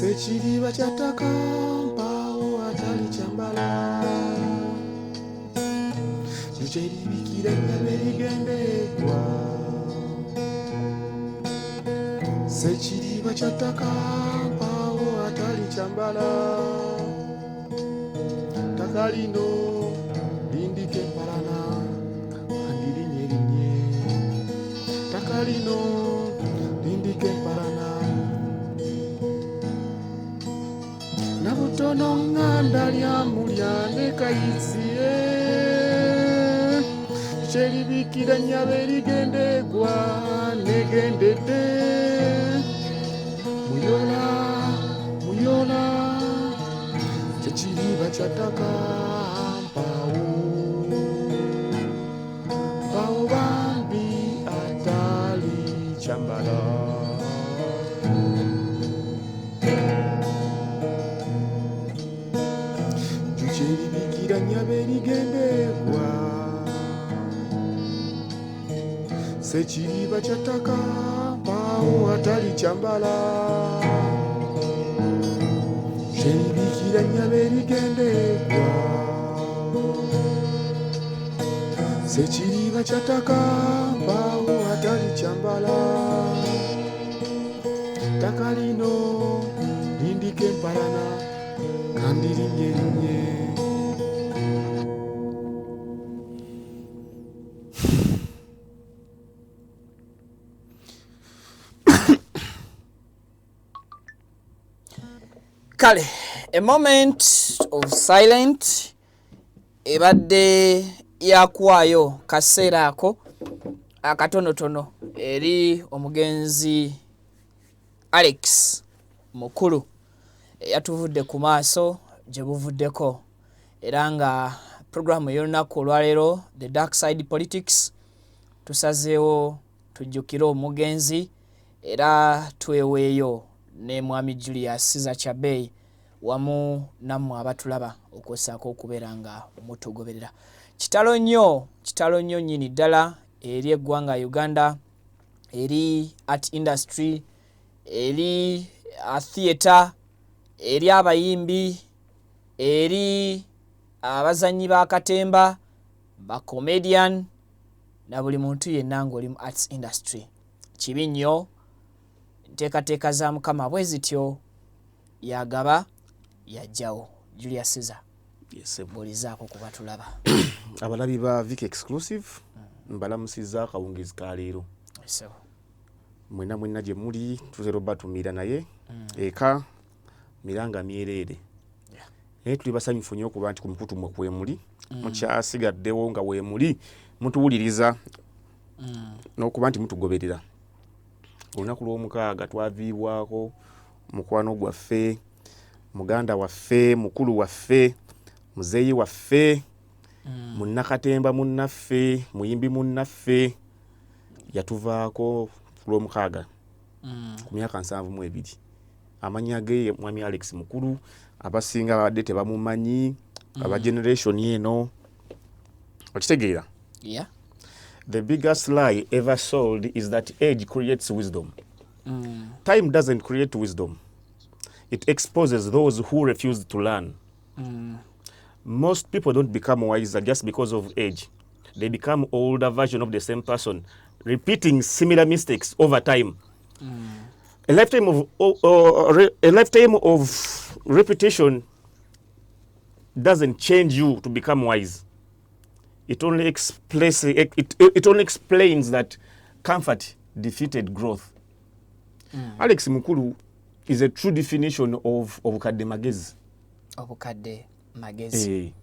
Sekiriba kyataka mpaawo atali kyambala kyeribikira ennyama erigenda egwa. Sekiriba kyataka mpaawo atali kyambala ttaka lino lindika empalana andirinnye erinnye. Ttaka lino lindika empalana nabutono ŋŋanda lyamulya ne kayisiye kyeribikira ennyama erigenda egwa negendedde. Muyola muyola kyekiriba kyattaka mpaawo mpaawo bambi atali kyambala. Kyeribikira ennyama erigenda egwa. Sekiriba kyattaka mpaawo atali kyambala kyeribikira ennyama erigenda egwa. Sekiriba kyattaka mpaawo atali kyambala ttaka lino lindika empalana kandi linnye linnye. Kale, a moment of silence ebadde yakuwaayo kaseera ako akatonotono eri omugenzi Alex Mukulu eyatuvudde ku maaso gye buvuddeko, era nga puroguramu y'olunaku olwaleero The Dark Side Politics tusazeewo tujjukire omugenzi era tweweeyo ne Mwami Julius Caesar Kyabeyi wamu nammwe abatulaba okwosaako okubeera nga mutugoberera. Kitalo nnyo nnyini ddala eri eggwanga Uganda, eri art industry, eri theatre, eri abayimbi, eri abazannyi b'akatemba, ba comedian na buli muntu yenna ng'oli mu arts industry. Kibi nnyo, enteekateeka za Mukama bwe zityo yagaba yajjawo. Julius Caesar, buulizaako ku batulaba. Abalabi ba Vic Exclusive mbalamusizza akawungeezi ka leero. Mwenna gye muli tuzero batumira naye eka miranga myereere. Naye tuli basanyufu nnyo okuba nti ku mukutu mwe kwemuli mukyasigaddewo nga weemuli mutuwuliriza n'okuba nti mutugoberera. Olunaku lw'omukaaga twaviibwako mukwano gwaffe, muganda waffe, mukulu waffe, muzeeyi waffe, munnakatemba munnaffe, muyimbi munnaffe yatuvaako ku lw'omukaaga ku myaka 72. Amannya ge Mwami Alex Mukulu, abasinga babadde tebamumanyi, aba generation eno okitegeera. Yeah. The biggest lie ever sold is that age creates wisdom. Time doesn't create wisdom. It exposes those who refuse to learn. Most people don't become wiser just because of age. They become older version of the same person, repeating similar mistakes over time. A lifetime of repetition doesn't change you to become wise. It only explains that comfort defeated growth. Alex Mukulu is a true definition of obukadde magezi. Obukadde magezi.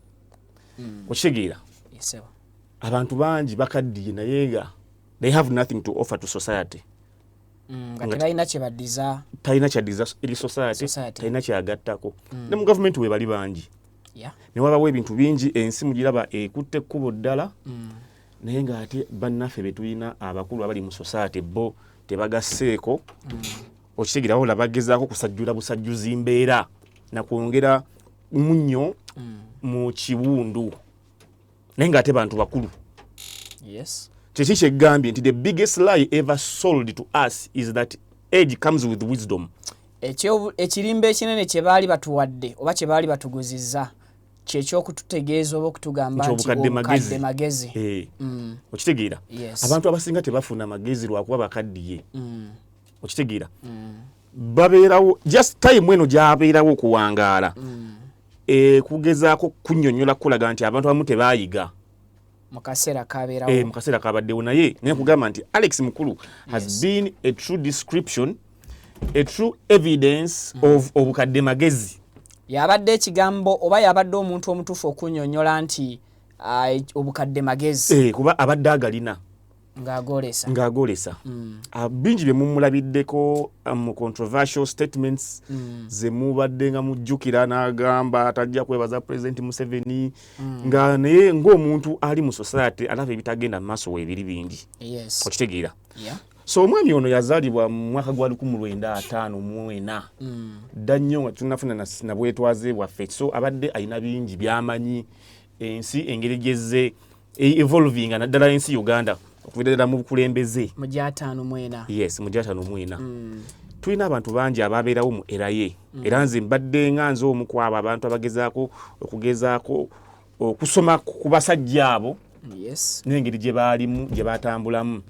Okitegeera. Yes, sir. Abantu bangi bakaddiye naye nga they have nothing to offer to society. Nga tebalina kye baddiza. Talina kyaddiza eri society, talina kyagattako. Ne mu gavumenti we bali bangi. Ne wabawo ebintu bingi ensi mugiraba ekutte ekkubo ddala. Naye ng'ate bannaffe be tulina abakulu abali mu society bo tebagasseeko. Okitegeerawo bagezaako kusajjula busajjuzi mbeera na kwongera munnyo mu kiwundu. Naye ng'ate bantu bakulu. Yes. Kyeki kyegambye nti the biggest lie ever sold to us is that age comes with wisdom. Ekirimba ekinene kye baali batuwadde oba kye baali batuguzizza kyekyokututegeeza oba okutugamba nti obukadde magezi. Okitegeera? Abantu abasinga tebafuna magezi lwakuba bakaddiye. Okitegeera? Babeerawo just time eno gy'abeerawo okuwangaala. Kugezaako kunnyonnyola kulaga nti abantu abamu tebaayiga. Mu kaseera kabeerawo. Mu kaseera kabaddewo naye kugamba nti Alex Mukulu has been a true description, a true evidence of obukadde magezi. Yabadde ekigambo oba yabadde omuntu omutuufu okunnyonnyola nti obukadde magezi. Kuba abadde agalina. Ng'agolesa. Bingi bye mumulabiddeko mu controversial statements ze mubadde nga mujjukira n'agamba atajja kwebaza President Museveni nga naye ng'omuntu ali mu society alaba ebitagenda mu maaso weebiri bingi. Okitegeera? So omwami ono yazaalibwa mu mwaka gwa 1954. Dda nnyo nga tunafuna na bwetwaze bwaffe. So abadde alina bingi by'amanyi ensi engeri gyezze evolving naddala ensi Uganda. Okuvidera mu bukulembeze mu 54. Yes, mu 54. Tulina abantu bangi ababeerawo mu era ye. Era nze mbadde nga nze omu ku abo abantu abagezaako okusoma ku basajja abo. Yes. N'engeri gye baalimu, gye batambulamu.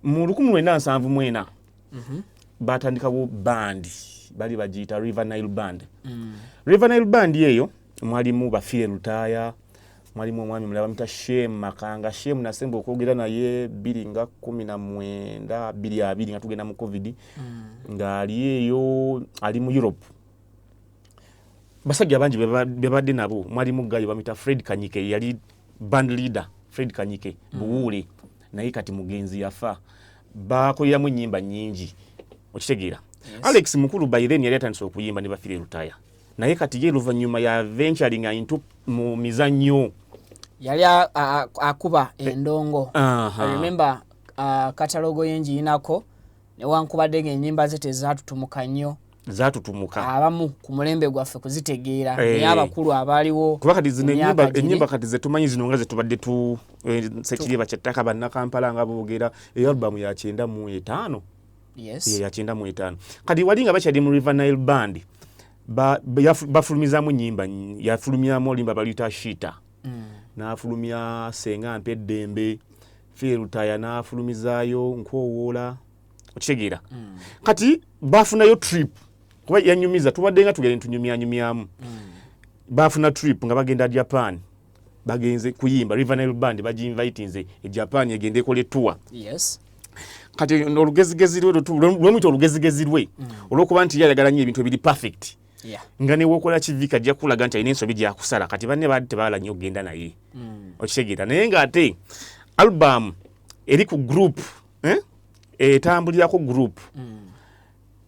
Mu 1974 batandikawo band bali bagiyita River Nile Band. River Nile Band eyo mwalimu Bafire Lutaya, mwalimu omwami mulaba bamuyita Shem Makanga. Shem nasemba okwogera naye 2019 22 nga tugenda mu COVID ng'ali eyo ali mu Europe. Basajja bangi bebadde nabo mwalimu Gayo bamuyita Fred Kanyike yali band leader. Fred Kanyike Buwule naye kati mugenzi yafa. Bakoleramu ennyimba nnyingi. Okitegeera? Alex Mukulu by then yali atandise okuyimba ne Bafire Lutaya. Naye kati ye luvannyuma ya venturing into mu mizannyo yali akuba endongo. I remember katalogo yenjiyinako newankubadde ng'ennyimba ze tezaatutumuka nnyo. Zaatutumuka abamu ku mulembe gwaffe kuzitegeera naye abakulu abaaliwo kuba kati zino ennyimba kati ze tumanyi zino nga ze tubadde Sekiriba Kyettaka bannakampala nga boogera album ya 95. Yes. Ya 95. Kati wali nga bakyali mu River Nile Band bafulumizamu nnyimba yafulumyamu olimba baliyita Shita. N'afulumya Senga Mpe Ddembe, Fire Lutaya n'afulumizaayo Nkowoola. Okitegeera? Kati bafunayo trip kuba yanyumiza tubadde nga tugenda tunyumyanyumyamu. Bafuna trip nga bagenda Japan. Bagenze kuyimba River Nile Band baginvitinze Japan egende ekole tour. Yes. Kati olugezigezi lwe lwemuyita olugezigezi lwe olw'okuba nti yayagala nnyo ebintu ebiri perfect. Nga ne wokola kivika ajja kulaga nti alina ensobi gyakusala kati banne baali tebaala nnyo okgenda naye. Okitegeera naye ng'ate album eri ku group etambulirako group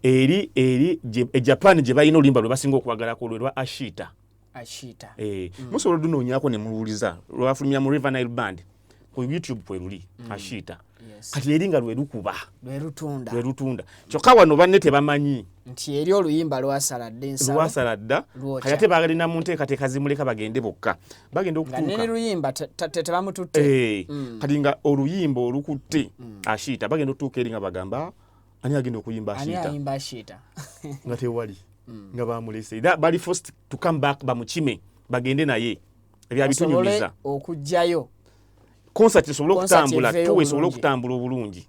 eri Japan gye balina oluyimba lwe basinga okwagalako lwa Ashita. Musobola odunoonyaako ne muwuliza lwafulumya mu River Nile Band ku YouTube kwe luli Ashita. Kati eri nga lwe lutunda kyokka wano banne tebamanyi nti eri oluyimba lwasaladda kati ate bagalina mu nteekateeka zimuleka bagende bokka bagenda okutuuka luyimba tebamututte kati nga oluyimba olukutte Ashita bagenda okutuuka eri nga bagamba ani agenda okuyimba Ashita nga tewali nga bamulese bali forced to come back bamukime bagende naye ebyabitunyumiza okujjayo concert esobole okutambula tuwe esobole okutambula obulungi.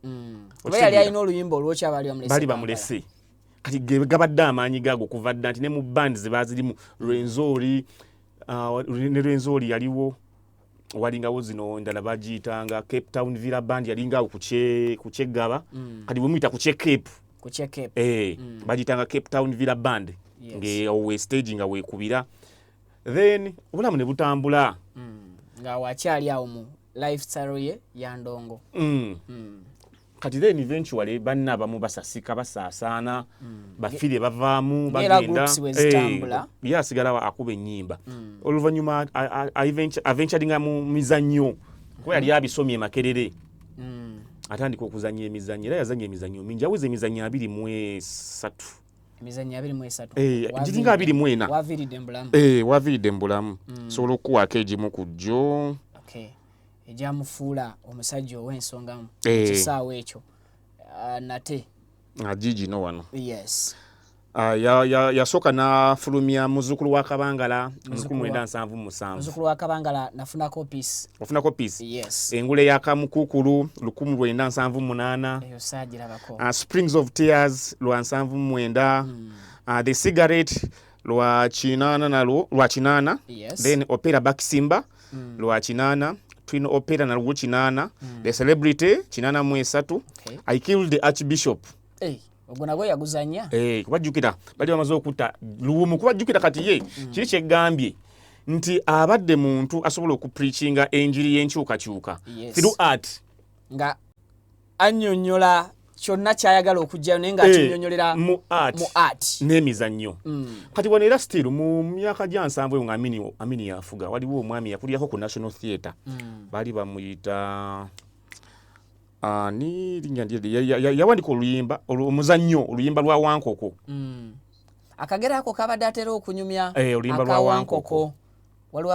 Oba yali alina oluyimba olwokya bali bamulese kati gabadde amaanyi gaago kuva dda nti ne mu band ze baazirimu Rwenzori ne Rwenzori yaliwo walingawo zino endala bagiyitanga Cape Town Villa Band yalingawo ku Kyeggaba kati bwe muyita ku Cape bagiyitanga Cape Town Villa Band ng'ewe stage nga weekubira then obulamu ne butambula nga wakyali awo mu lifestyle ye ya ndongo. Kati then eventually banna abamu basasika basaasaana bafire bavaamu bagenda yasigala akuba ennyimba oluvannyuma eventually nga mu mizannyo kuba yali abisomye Makerere atandika okuzannya emizannyo era yazannya emizannyo mingi aweza emizannyo 23 emizannyo 23 giringa 24 waviridde mu bulamu sobola okuwaako egimu ku jjo ejamufuula omusajja ow'ensonga mu kisaawe ekyo nate gigino wano yes yasooka n'afulumya muzzukulu wa Kabangala 1977 muzzukulu wa Kabangala nafunako peace yes engule ya Kamukukulu 1978 eyo saagirabako Springs of Tears lwa 79 The Cigarette lwa 8 yes. Then Opera Bakisimba lwa 8 Twin Opera na lwa 8 The Celebrity 83 I Killed the Archbishop ogwo nagwe yaguzanya kubajjukira bali bamaze okutta luwumu kubajjukira kati ye kiri kyegambye nti abadde muntu asobola okupreachinga enjiri y'enkyukakyuka through art nga annyonnyola kyonna kyayagala okujjayo naye nga akinyonyolera mu art n'emizannyo kati wano era still mu myaka gya 7 eyo nga Amini yafuga waliwo omwami yakulyako ku National Theatre bali bamuyita ni yawandika oluyimba omuzannyo oluyimba lwa Wankoko akagera ako kabadde atera okunyumya oluyimba lwa Wankoko waliwo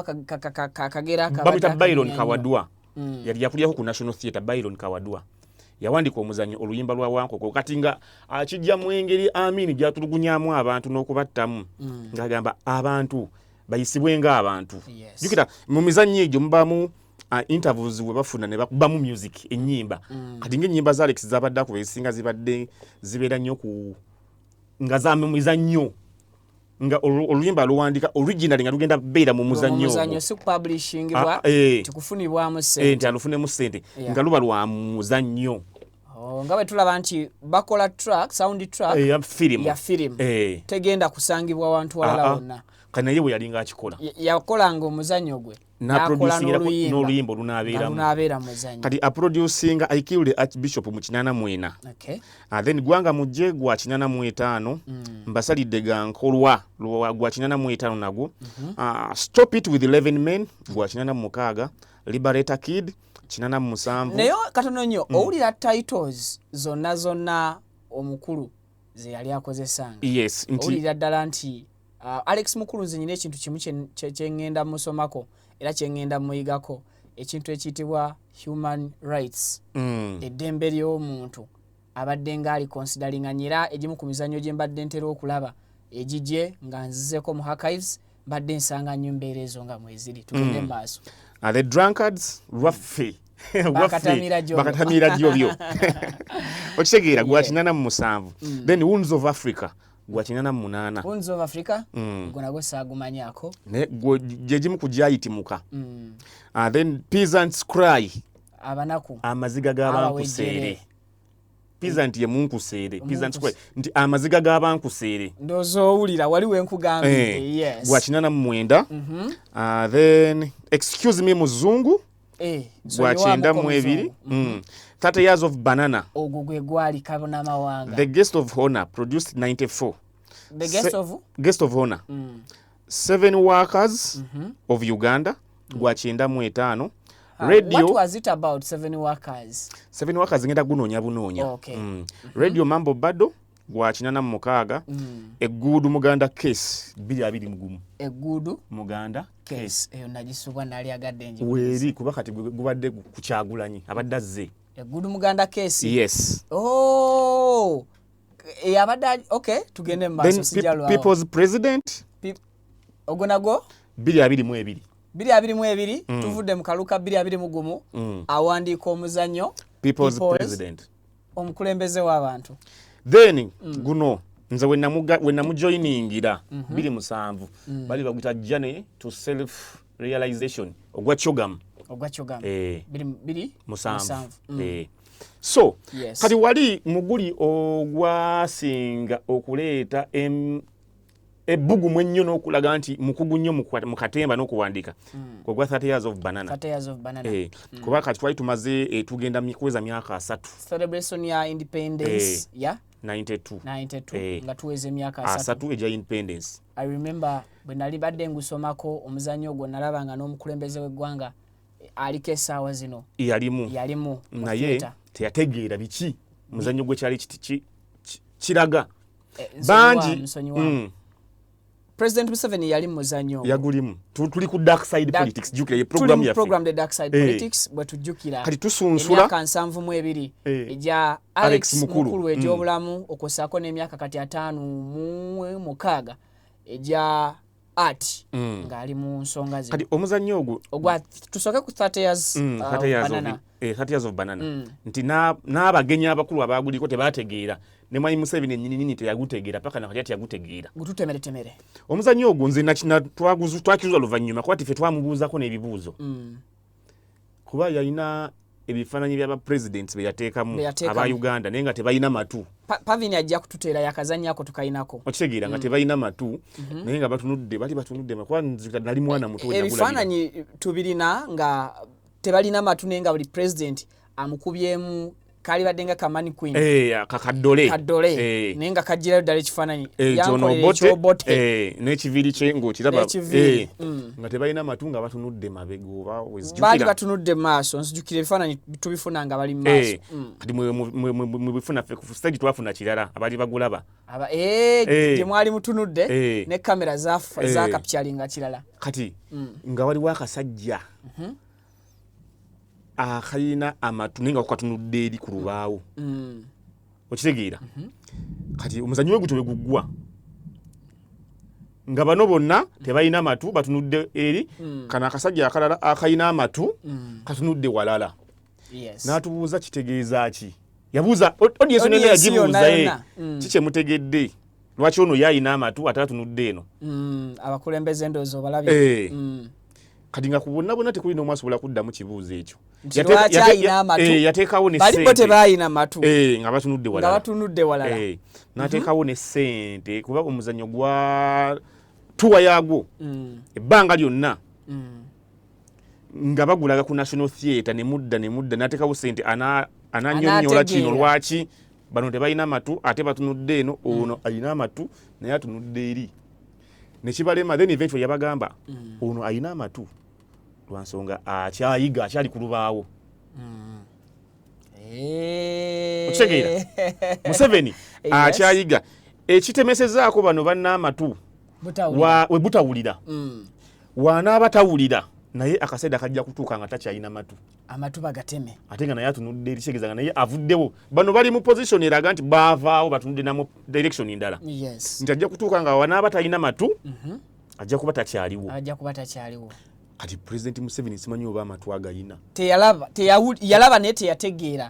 akagera bamuyita Byron Kawadwa yali yakulyako ku National Theatre Byron Kawadwa yawandika omuzannyo oluyimba lwa Wankoko kati nga akijja mu engeri Amini gyatulugunyaamu abantu n'okubattamu ng'agamba abantu bayisibwe ng'abantu jukira mu mizannyo egyo mubamu interviews we bafuna ne bakubamu music ennyimba kati ng'ennyimba za Alex zabadde ku besinga zibadde zibeera nnyo ku nga za mizannyo nga oluyimba luwandika original nga lugenda beera mu muzannyo si publishing bwa tukufunibwamu ssente nti alufunemu ssente nga luba lwa muzannyo nga bwe tulaba nti bakola sound track ya film tegenda kusangibwa wantu walala wonna kati naye bwe yalinga akikola yakolanga omuzannyo gwe n'oluyimba olunabeeramu kati aproducinga I Killed the Archbishop mu 84 then gwanga mujje gwa 85 mbasalidde gankolwa gwa 85 nagwo Stop It with 11 Men gwa 86 Liberator Kid 87 naye katono nnyo owulira titles zonna omukulu ze yali akozesanga yes owulira ddala nti Alex Mukulu nze nyina ekintu kimu kyengenda musomako era kyengenda muyigako ekintu ekiyitibwa human rights eddembe ly'omuntu abadde ngaali consideringa nyera egimu ku mizannyo gye mbadde ntera okulaba egijje nga nzizeko mu archives mbadde nsanga nnyo mbeera ezo nga mweziri tugende maaso the drunkards lwaffe bakatamira jjobyo okitegeera gwa 87 then Wounds of Africa gwa 88 Wounds of Africa gwo nagwo saagumanyako gye gimu ku gyayitimuka then Peasants Cry abanaku amaziga g'abankuseere Peasant ye munkuseere Peasants Cry nti amaziga g'abankuseere ndowooza owulira wali wenkugambye yes gwa 89 then Excuse Me Muzungu gwa 92 30 Years of Banana ogwo gwe gwali kabona mawanga The Guest of Honor produced 94 The Guest of Honor 7 Workers of Uganda gwa 95 Radio what was it about 7 Workers ngenda gunoonya bunoonya Radio Mambo Bado gwa 86 Eggudu Muganda Case 221 Eggudu Muganda Case eyo nagisubwa nali agadde nje weeri kuba kati gubadde ku Kyagulanyi abadde azze Eggudu Muganda Case yes abadde okay tugende maaso sijalwa People's President ogwo nagwo 222 tuvudde mu kaluka 221 awandiika omuzannyo People's President omukulembeze w'abantu then guno nze we namujoyiningira 27 bali baguyita Journey to Self Realization ogwa Chogam biri musanvu so kati wali muguli ogwasinga okuleeta ebbugumu ennyo n'okulaga nti mukugu nnyo mu katemba n'okuwandiika gwa 30 years of banana. 30 years of banana. Kuba kati twali tumaze tugenda kuweza myaka 3. Celebration ya independence ya 92 nga tuweze myaka 3 eja independence. I remember bwe nali badde ngusomako omuzannyo ogwo nalabanga n'omukulembeze w'eggwanga aliko essaawa zino yalimu naye teyategeera biki muzannyo gwe kyali kiraga bangi. President Museveni yali muzannyo yagulimu tuli ku dark side politics jukira ye program ya program the dark side politics bwe tujukira kati tusunsula emyaka 72 eja Alex Mukulu ejobulamu okosako n'emyaka kati 5 eja art ngali mu nsonga ze kati omuzannyo ogwo tusoke ku 30 years banana 30 years of banana nti n'abagenyi abakulu abaguliko tebategeera ne Mwai Museveni nnyini teyagutegeera paka nakati ati yagutegeera gututemere omuzannyo ogwo nze nakina twakizuza luvannyuma kuba tife twamubuuzako n'ebibuuzo kuba yalina ebifaananyi by'aba presidents be yateekamu aba Uganda naye nga tebalina matu. Pavini ajja kututeera yakazannyako tukayinako okitegeera nga tebalina matu naye nga batunudde kuba nali mwana muto ebifaananyi tubirina nga tebalina matu naye nga buli president amukubyemu kali baddenga kamani queen kakadole naye nga kajjirayo ddala ekifaananyi ekyobote n'ekiviiri kye ng'okiraba nga tebalina matu nga batunudde mabega oba baali batunudde maaso nzijukira ebifaananyi tubifuna nga bali maaso kati mwebifuna ffe ku stage twafuna kirala abaali bagulaba gye mwali mutunudde ne kamera zakapyalinga kirala kati nga waliwo akasajja akayina amatu naye nga katunudde eri ku lubaawo okitegeera kati omuzannyo we gutyo bwe guggwa nga bano bonna tebalina matu batunudde eri kano akasajja akalala akayina amatu katunudde walala n'atubuuza kitegeeza ki yabuuza audience nene yagibuuza kikye mutegedde lwaki ono yayina amatu ate atunudde eno abakulembeze endowooza obalabye kati nga ku bonna tekuli n'omu asobola kuddamu kibuuzo ekyo yateekawo balibo tebalina matu nga batunudde walala n'ateekawo ne ssente kuba omuzannyo gwa tuwa yaagwo ebbanga lyonna nga bagulaga ku National Theatre ne mudda n'ateekawo ssente ananyonnyola kino lwaki bano tebalina matu ate batunudde eno ono alina amatu naye atunudde eri nekibalema then eventually yabagamba ono alina amatu lwansonga akyayiga akyali ku lubaawo okitegeera Museveni akyayiga ekitemesezaako bano bannaamatu we butawulira wanaaba tawulira naye akaseera kajja kutuuka nga takyalina amatu bagateme ate nga naye atunudde eri kitegeeza nga naye avuddewo bano bali mu position eraga nti baavaawo batunudde namu direction ndala nti ajja kutuuka nga wanaaba talina matu ajja kuba takyaliwo kati President Museveni simanyi oba amatu agayina yalaba naye teyategeera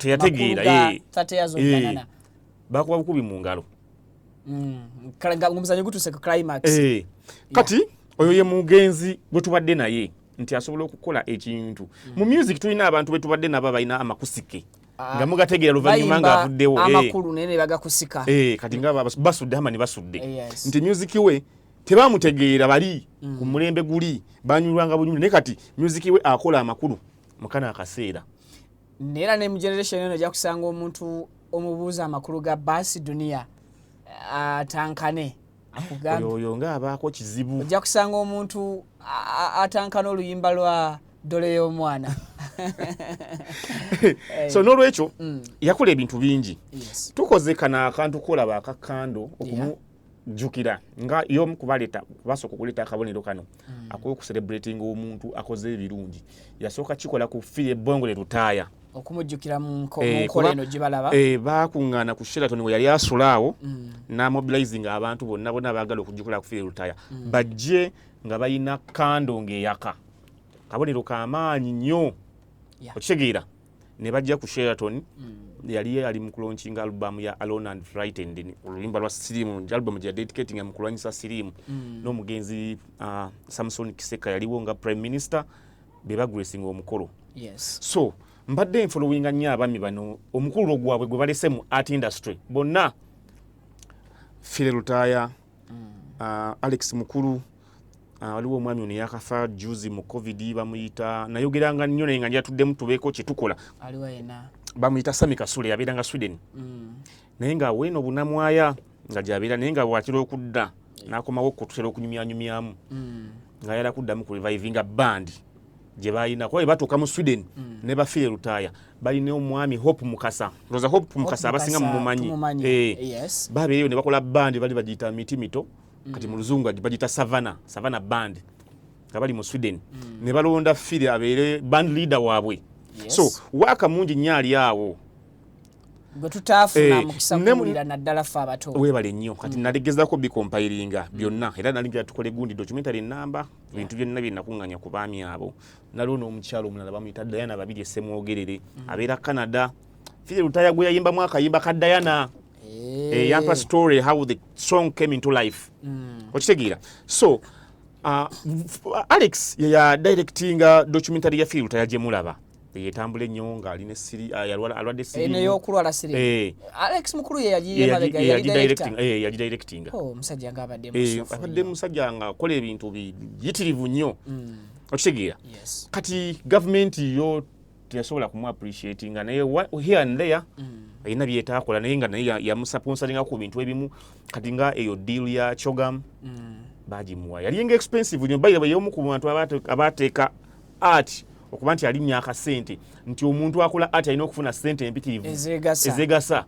bakuba bukubi mu ngalo omuzannyo gutuse ku climax kati oyo ye mugenzi gwe tubadde naye nti asobola okukola ekintu mu music tulina abantu be tubadde nabo balina amakusike nga mugategeera luvannyuma nga avuddewo amakulu naye ne bagakusika kati nga basudde amani basudde nti music we tebamutegeera bali ku mulembe guli banyulwanga bunyumu naye kati music we akola amakulu mukana akaseera neera ne mu generation eno ojja kusanga omuntu omubuuza amakulu ga Basi Dunia atankane oyo nga abaako kizibu ojja kusanga omuntu atankana oluyimba lwa Dole y'omwana so n'olwekyo yakola ebintu bingi tukoze kana akantu kolaba akakando jukira nga yomu kubaleta basoko kuleta akabonero kano akoye ku celebrating omuntu akoze ebirungi yasooka kikola ku fire bongole Lutaaya okumujjukira mu nkola eno gibalaba bakuŋŋaana ku Sheraton we yali asulaawo n'amobilizing abantu bonna baagala okujjukira ku fire Lutaaya bajje nga balina kando ng'eyaka kabonero k'amaanyi nnyo okitegeera ne bajja ku Sheraton yali ali mu kulaunchinga album ya Alone and Frightened oluyimba lwa Sirimu album ya dedicating mu kulwanyisa Sirimu n'omugenzi Samson Kiseka yaliwo nga prime minister beba gracing omukolo so mbadde following nnyo abami bano omukulu gwabwe gwe balese mu art industry bonna Fire Lutaaya Alex Mukulu waliwo omwami ono yakafa juzi mu covid bamuyita nayogeranga nnyo naye nga njatuddemu tubeeko kye tukola aliwa yena bamuyita Sami Kasule yabeeranga Sweden naye nga weeno bunamwaya nga gyabeera naye nga bwakira okudda n'akomawo okutera okunyumyanyumyamu nga yala kuddamu ku revivinga band gye balina kuba batuuka mu Sweden ne bafiire lutaaya balina omwami Hope Mukasa ndowooza Hope Mukasa abasinga mumumanyi babeereyo ne bakola band bali bagiyita miti mito kati mu luzungu bagiyita Savannah band nga bali mu Sweden ne balonda fire abeere band leader waabwe so waaka mungi nnyo ali awo gwe tutaafuna mukisa kuwulira naddala ffe abato weebale nnyo kati nalegezaako bikompiringa byonna era nalingira tukole gundi documentary namba bintu byonna bye nakuŋŋanya ku baami abo naliwo n'omukyalo omulala bamuyita Diana Babirye Ssemwogerere abeera Canada fire lutaaya gwe yayimbamu akayimba ka Diana yampa story how the song came into life okitegeera so Alex ya directinga documentary ya fire lutaaya gye mulaba yetambula ennyo ng'alina alwadde siri y'okulwala siri Alex Mukulu yagidirectinga omusajja ng'abadde abadde musajja ng'akola ebintu biyitirivu nnyo okitegeera kati gavumenti yo teyasobola kumu appreciatinga naye here and there alina byetaakola naye nga naye yamusponsoringa ku bintu ebimu kati nga eyo deal ya Chogam bagimuwa yalinga expensive nnyo bayira y'omu ku bantu abateeka art okuba nti alinnya akasente nti omuntu akola ati alina okufuna sente empitirivu ezegasa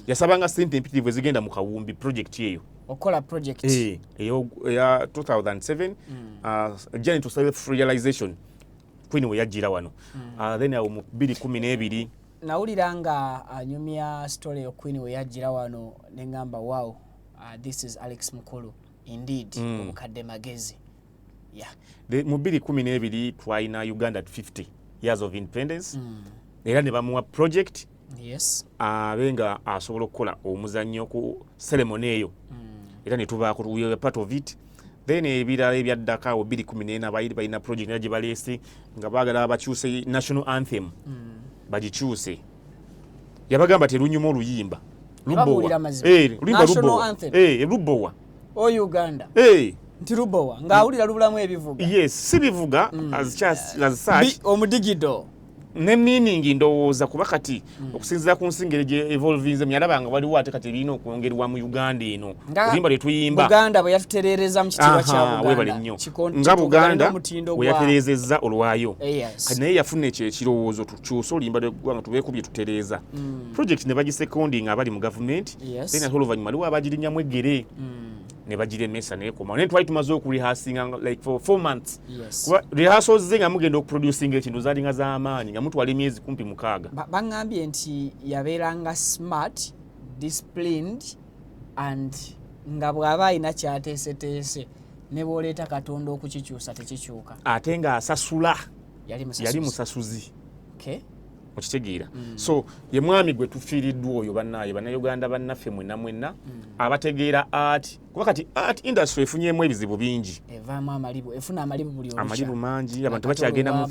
yasabanga sente empitirivu ezigenda mu kawumbi project eyo okola project eyo ya 2007 journey to self realization Queen we yajira wano then awo mu 2012 nawulira nga anyumya story yo Queen we yajira wano nengamba wow this is Alex Mukulu indeed omukadde magezi mu 2012 twalina Uganda at 50 years of independence era ne bamuwa project abenga asobola okukola omuzannyo ku ceremony eyo era ne tubaako part of it then ebirala ebyaddaka 2014 balina project era gye baleese nga baagala bakyuse national anthem bagikyuse yabagamba terunyuma oluyimba lubbowa o Uganda nti Rubowa ng'awulira lubulamu ebivuga si bivuga as such omudigido ne meaning ndowooza kuba kati okusinziira ku nsingere gye evolvinze myalaba nga waliwo ate kati ebirina okwongerwa mu Uganda eno oluyimba lwe tuyimba Buganda bwe yatutereereza mu kitiibwa kya Buganda nga Buganda bwe yatereezezza olwayo kati naye yafuna ekyo ekirowoozo tukyuse oluyimba lw'eggwanga tubeeko bye tutereeza project ne bagisekondinga abali mu gavumenti then ate oluvannyuma liwo abagirinnyamu eggere ne bagiremesa nekoma naye twali tumaze okurehearsinga like for 4 months kuba rehearsals ze nga mugenda okuproducinga ekintu zalinga z'amaanyi nga mutwala emyezi kumpi 6 baŋŋambye nti yabeeranga smart disciplined and nga bw'aba alina kyateeseteese ne bw'oleeta Katonda okukikyusa tekikyuka ate nga asasula yali musasuzi okitegeera so ye mwami gwe tufiiriddwa oyo bannayuganda bannaffe mwenna abategeera art kuba kati art industry efunyemu ebizibu bingi evaamu efuna amalibu mangi abantu bakyagenda mu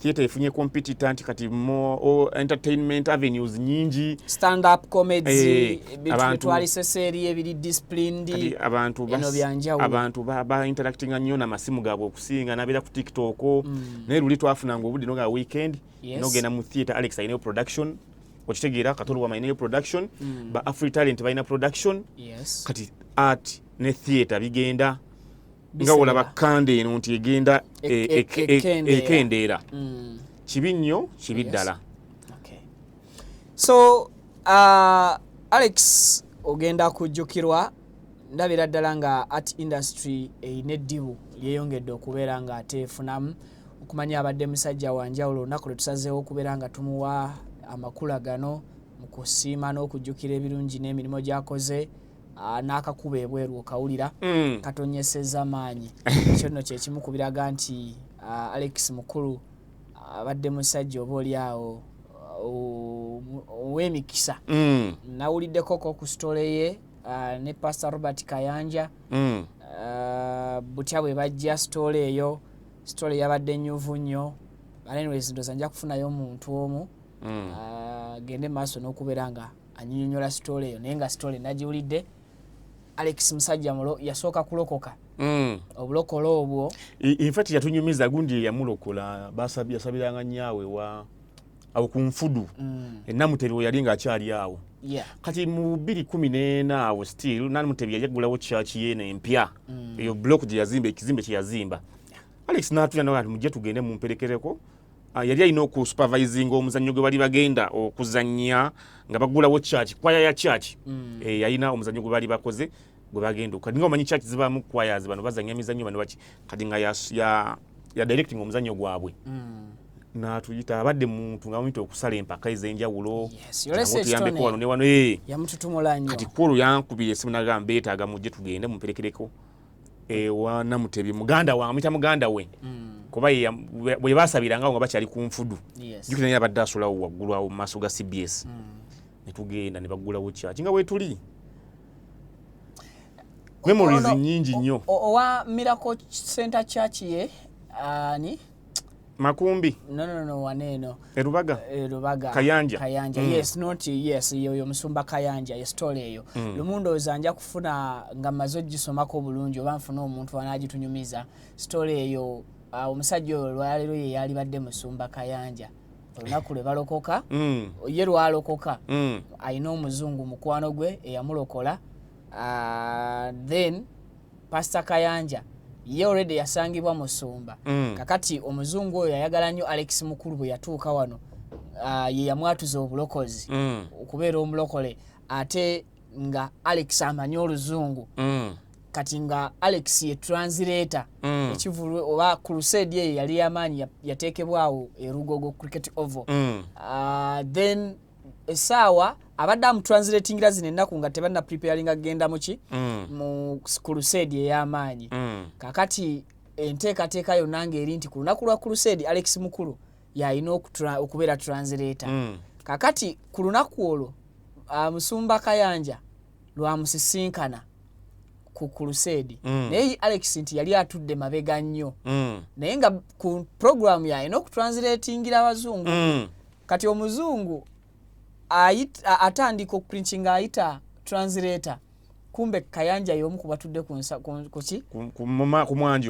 theatre efunye competitor nti kati more entertainment avenues nyingi stand up comedy bitwalise serie ebiri disciplined abantu ba interactinga nnyo n'amasimu gaabwe okusinga nabeera ku TikTok naye luli twafunanga obudde noga weekend nogenda mu theatre Alex alinayo production okitegeera Katolo wa alinayo production ba Afri Talent balina production kati art ne theatre bigenda nga olaba kande eno nti egenda ekendeera kibi nnyo kibi ddala so Alex ogenda kujjukirwa ndabira ddala nga art industry eyina eddibu lyeyongedde okubeera nga ateefunamu okumanya abadde musajja wanjawulo olunaku lwe tusazeewo okubeera nga tumuwa amakula gano mu kusiima n'okujjukira ebirungi n'emirimu gy'akoze n'akakuba ebweru okawulira katonyeseza maanyi ekyo nno kye kimu ku biraga nti Alex Mukulu abadde musajja oba oli awo ow'emikisa nawuliddeko ku sitole ye ne Pastor Robert Kayanja butya bwe bajja sitole eyo sitole yabadde nyuvu nnyo anyways ndoza nja kufunayo omuntu omu gende maaso n'okubeera nga anyinyonyola sitole eyo naye nga sitole nagiwulidde Alex musajja mulo yasooka kulokoka obulokolo obwo in fact yatunyumiza gundi yamulokola yasabiranga nnyawe wa awo ku Nfudu Namutebi yali ng'akyali awo kati mu 2014 awo still Namutebi yajaggulawo church yene empya eyo block gye yazimba ekizimbe kye yazimba Alex n'atulya nawe mujje tugende mumperekereko yali alina okusupervising omuzannyo gwe bali bagenda okuzannya nga baggulawo church kwaya ya church yalina omuzannyo gwe bali bakoze gwe bagenda kati nga omanyi church zibaamu choirs bano bazannya mizannyo bano baki kati nga ya directing omuzannyo gwabwe n'atuyita abadde muntu nga muyita okusala empaka ez'enjawulo tuyambeko wano ne wano yamututumula nnyo kati kulu yankubira esimu n'agamba beetaaga mujje tugende mumperekereko ewa Namutebi muganda we amuyita muganda we kuba bwe baasabiranga nga bakyali ku Nfudu jjukira naye abadde asulawo waggulu awo mu maaso ga CBS ne tugenda ne baggulawo church nga weetuli memories nnyingi nnyo owa Miracle Center Church ye ani Makumbi no waneeno Rubaga Kayanja yes yo musumba Kayanja ye story eyo lumundo ozanja kufuna nga mazo gisomako bulungi oba nfuna omuntu anagitunyumiza story eyo omusajja olwalero ye yali badde musumba Kayanja olunaku lwe balokoka ye lwalokoka ayina omuzungu mukwano gwe eyamulokola then Pastor Kayanja ye already yasangibwa musumba kakati omuzungu oyo yayagala nnyo Alex Mukulu bwe yatuuka wano ye yamwatuza obulokozi okubeera omulokole ate nga Alex amanyi oluzungu kati nga Alex ye translator ekivulu oba crusade ye yali yamaanyi yateekebwawo Rugogo Cricket Oval then esaawa abadde amutranslatingira zino ennaku nga tebanna preparing agenda muki mu crusade ey'amaanyi kakati enteekateeka yonna ng'eri nti ku lunaku lwa crusade Alex Mukulu yalina okubeera translator kakati ku lunaku olwo musumba Kayanja lwamusisinkana ku crusade naye Alex nti yali atudde mabega nnyo naye nga ku program yalina okutranslatingira abazungu kati omuzungu atandika okuprintinga ayita translator kumbe Kayanja y'omu ku batudde ku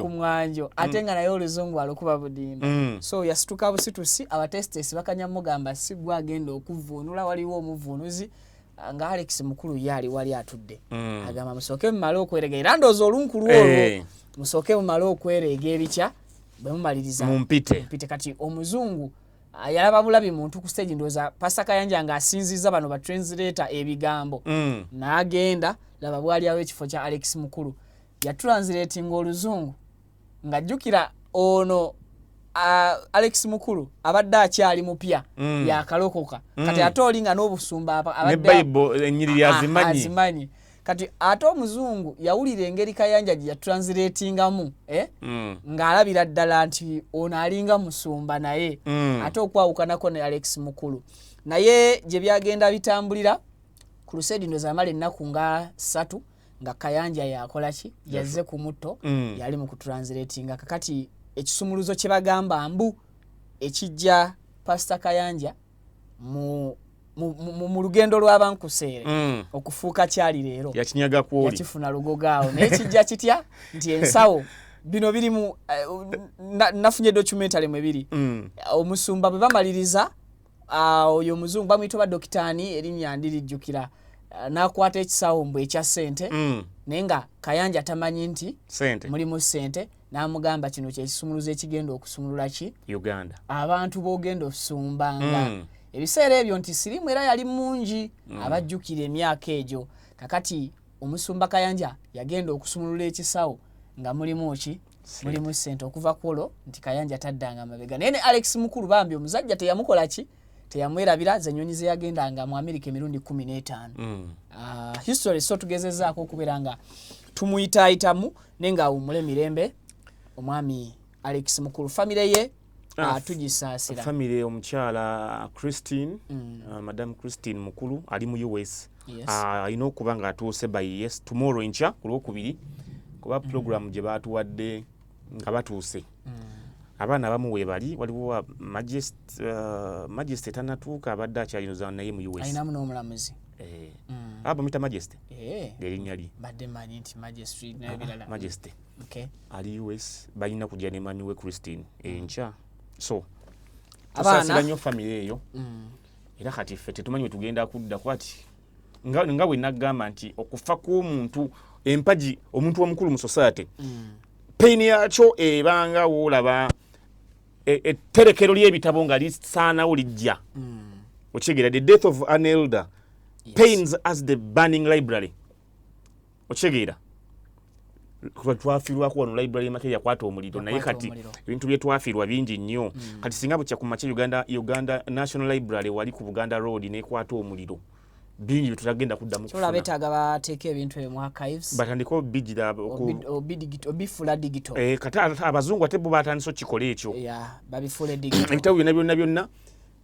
mwanjo ate nga naye oluzungu alukuba budimba so yasituka busitusi abatesitesi bakanyamugamba si gwe agenda okuvuunula waliwo omuvuunuzi nga Alex Mukulu yali wali atudde agamba musooke mumale okwerega era ndooza olunkulu olwo musooke mumale okwerega ebikya bwe mumaliriza mumpite kati omuzungu yalaba bulabi muntu ku stage ndoza Pastor Kayanja nga asinziza bano ba translator ebigambo n'agenda laba bwali awo ekifo kya Alex Mukulu ya translating oluzungu nga jjukira ono Alex Mukulu abadde akyali mupya yakalokoka kati ate olinga n'obusumba abadde ne Bible ennyiriri azimanyi kati ate omuzungu yawulira engeri Kayanja gye yatranslatingamu ng'alabira ddala nti ono alinga musumba naye ate okwawukanako ne Alex Mukulu naye gye byagenda bitambulira crusade ndoza amala ennaku nga 3 nga Kayanja yakola ki yazze ku mutto yali mu kutranslatinga kakati ekisumuluzo kye bagamba mbu ekijja Pastor Kayanja mu lugendo lw'abankuseere okufuuka kyali leero yakinyaga kwoli yakifuna Lugogaawo naye kijja kitya nti ensawo bino birimu nafunye documentary mwe biri omusumba bwe bamaliriza oyo omuzungu bamuyita ba dokitaani erinnya ndirijjukira n'akwata ekisawo mbwe ekya ssente naye nga Kayanja tamanyi nti mulimu ssente n'amugamba kino kyekisumuluzo ekigenda okusumulula ki Uganda abantu boogenda osumbanga ebiseera ebyo nti sirimu era yali mungi abajjukira emyaka egyo kakati omusumba Kayanja yagenda okusumulula ekisawo nga mulimu ki mulimu ssente okuva kwolwo nti Kayanja taddanga amabega naye ne Alex Mukulu bambi omuzajja teyamukola ki teyamwerabira zenyonyi ze yagendanga mu Amerika emirundi 15 history so tugezezaako okubeera nga tumuyitaayitamu naye nga awummule mirembe omwami Alex Mukulu famire ye tugisaasira family omukyala Christine Madam Christine Mukulu ali mu US alina okuba nga atuuse by tomorrow enkya ku Lwokubiri kuba program gye baatuwadde nga batuuse abaana abamu weebali waliwo majesty tanatuuka abadde akyalinoza naye mu US ayinamu n'omulamuzi aba mita Majesty erinnya li badde manyi nti Majesty nayo bilala Majesty ali US balina kujja ne Manuel Christine encha so tusasira nnyo family eyo era kati ffe tetumanyi we tugenda kudda kwati nga bwe nagamba nti okufa kw'omuntu empaji omuntu omukulu mu society pain yakyo ebanga woolaba etterekero ly'ebitabo nga lisaanawo lijja okitegeera the death of an elder pains as the burning library okitegeera twafiirwako wano library make yakwata omuliro naye kati ebintu bye twafiirwa bingi nnyo kati singa bukya ku makya Uganda National Library wali ku Buganda Road nekwata omuliro bingi bitagenda kuddamu kufuna betaaga bateeka ebintu mu archives batandika obigira obifula digital kati abazungu ate bo batandisa okikola ekyo babifule digital ebitabo byonna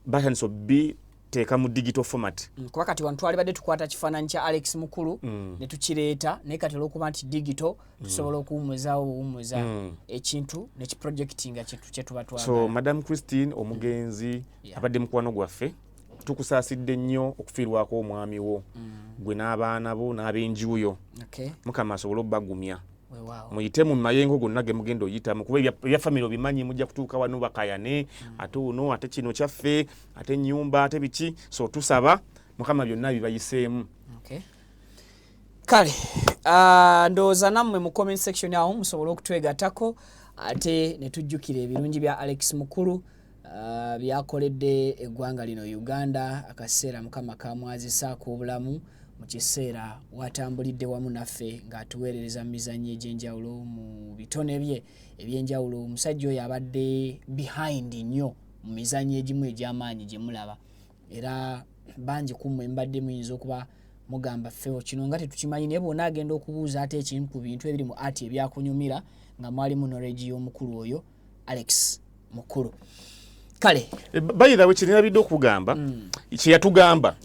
batandisa obiteeka mu digital format kuba kati wano twalibadde tukwata kifaananyi kya Alex Mukulu ne tukireeta naye kati olw'okuba nti digital tusobola okuwummuza ekintu nekiprojectinga kintu kye tuba twagala. So Madam Christine omugenzi abadde mukwano gwaffe tukusaasidde nnyo okufiirwako omwami wo gwe n'abaana bo n'ab'enjuuyo Mukama asobole obbagumya muyite mu mayengo gonna ge mugenda oyitamu kuba ebya famire obimanyi mujja kutuuka wano bakayane ate ono ate kino kyaffe ate ennyumba ate biki so tusaba Mukama byonna bibayiseemu. Kale ndowooza nammwe mu comment section awo musobole okutwegattako ate ne tujjukira ebirungi bya Alex Mukulu byakoledde eggwanga lino Uganda akaseera Mukama kamwazisaako obulamu mu kiseera watambulidde wamu naffe ng'atuweerereza mu mizannyo egy'enjawulo mu bitone bye eby'enjawulo. Omusajja oyo abadde behind nnyo mu mizannyo egimu egy'amaanyi gye mulaba era bangi kummwe mbadde muyinza okuba mugamba ffewo kino nga tetukimanyi naye bw'ona agenda okubuuza ate ekimu ku bintu ebiri mu ati ebyakunyumira nga mwalimu knowledge y'omukulu oyo Alex Mukulu. Kale bayirawe kirina bidde okugamba kye yatugamba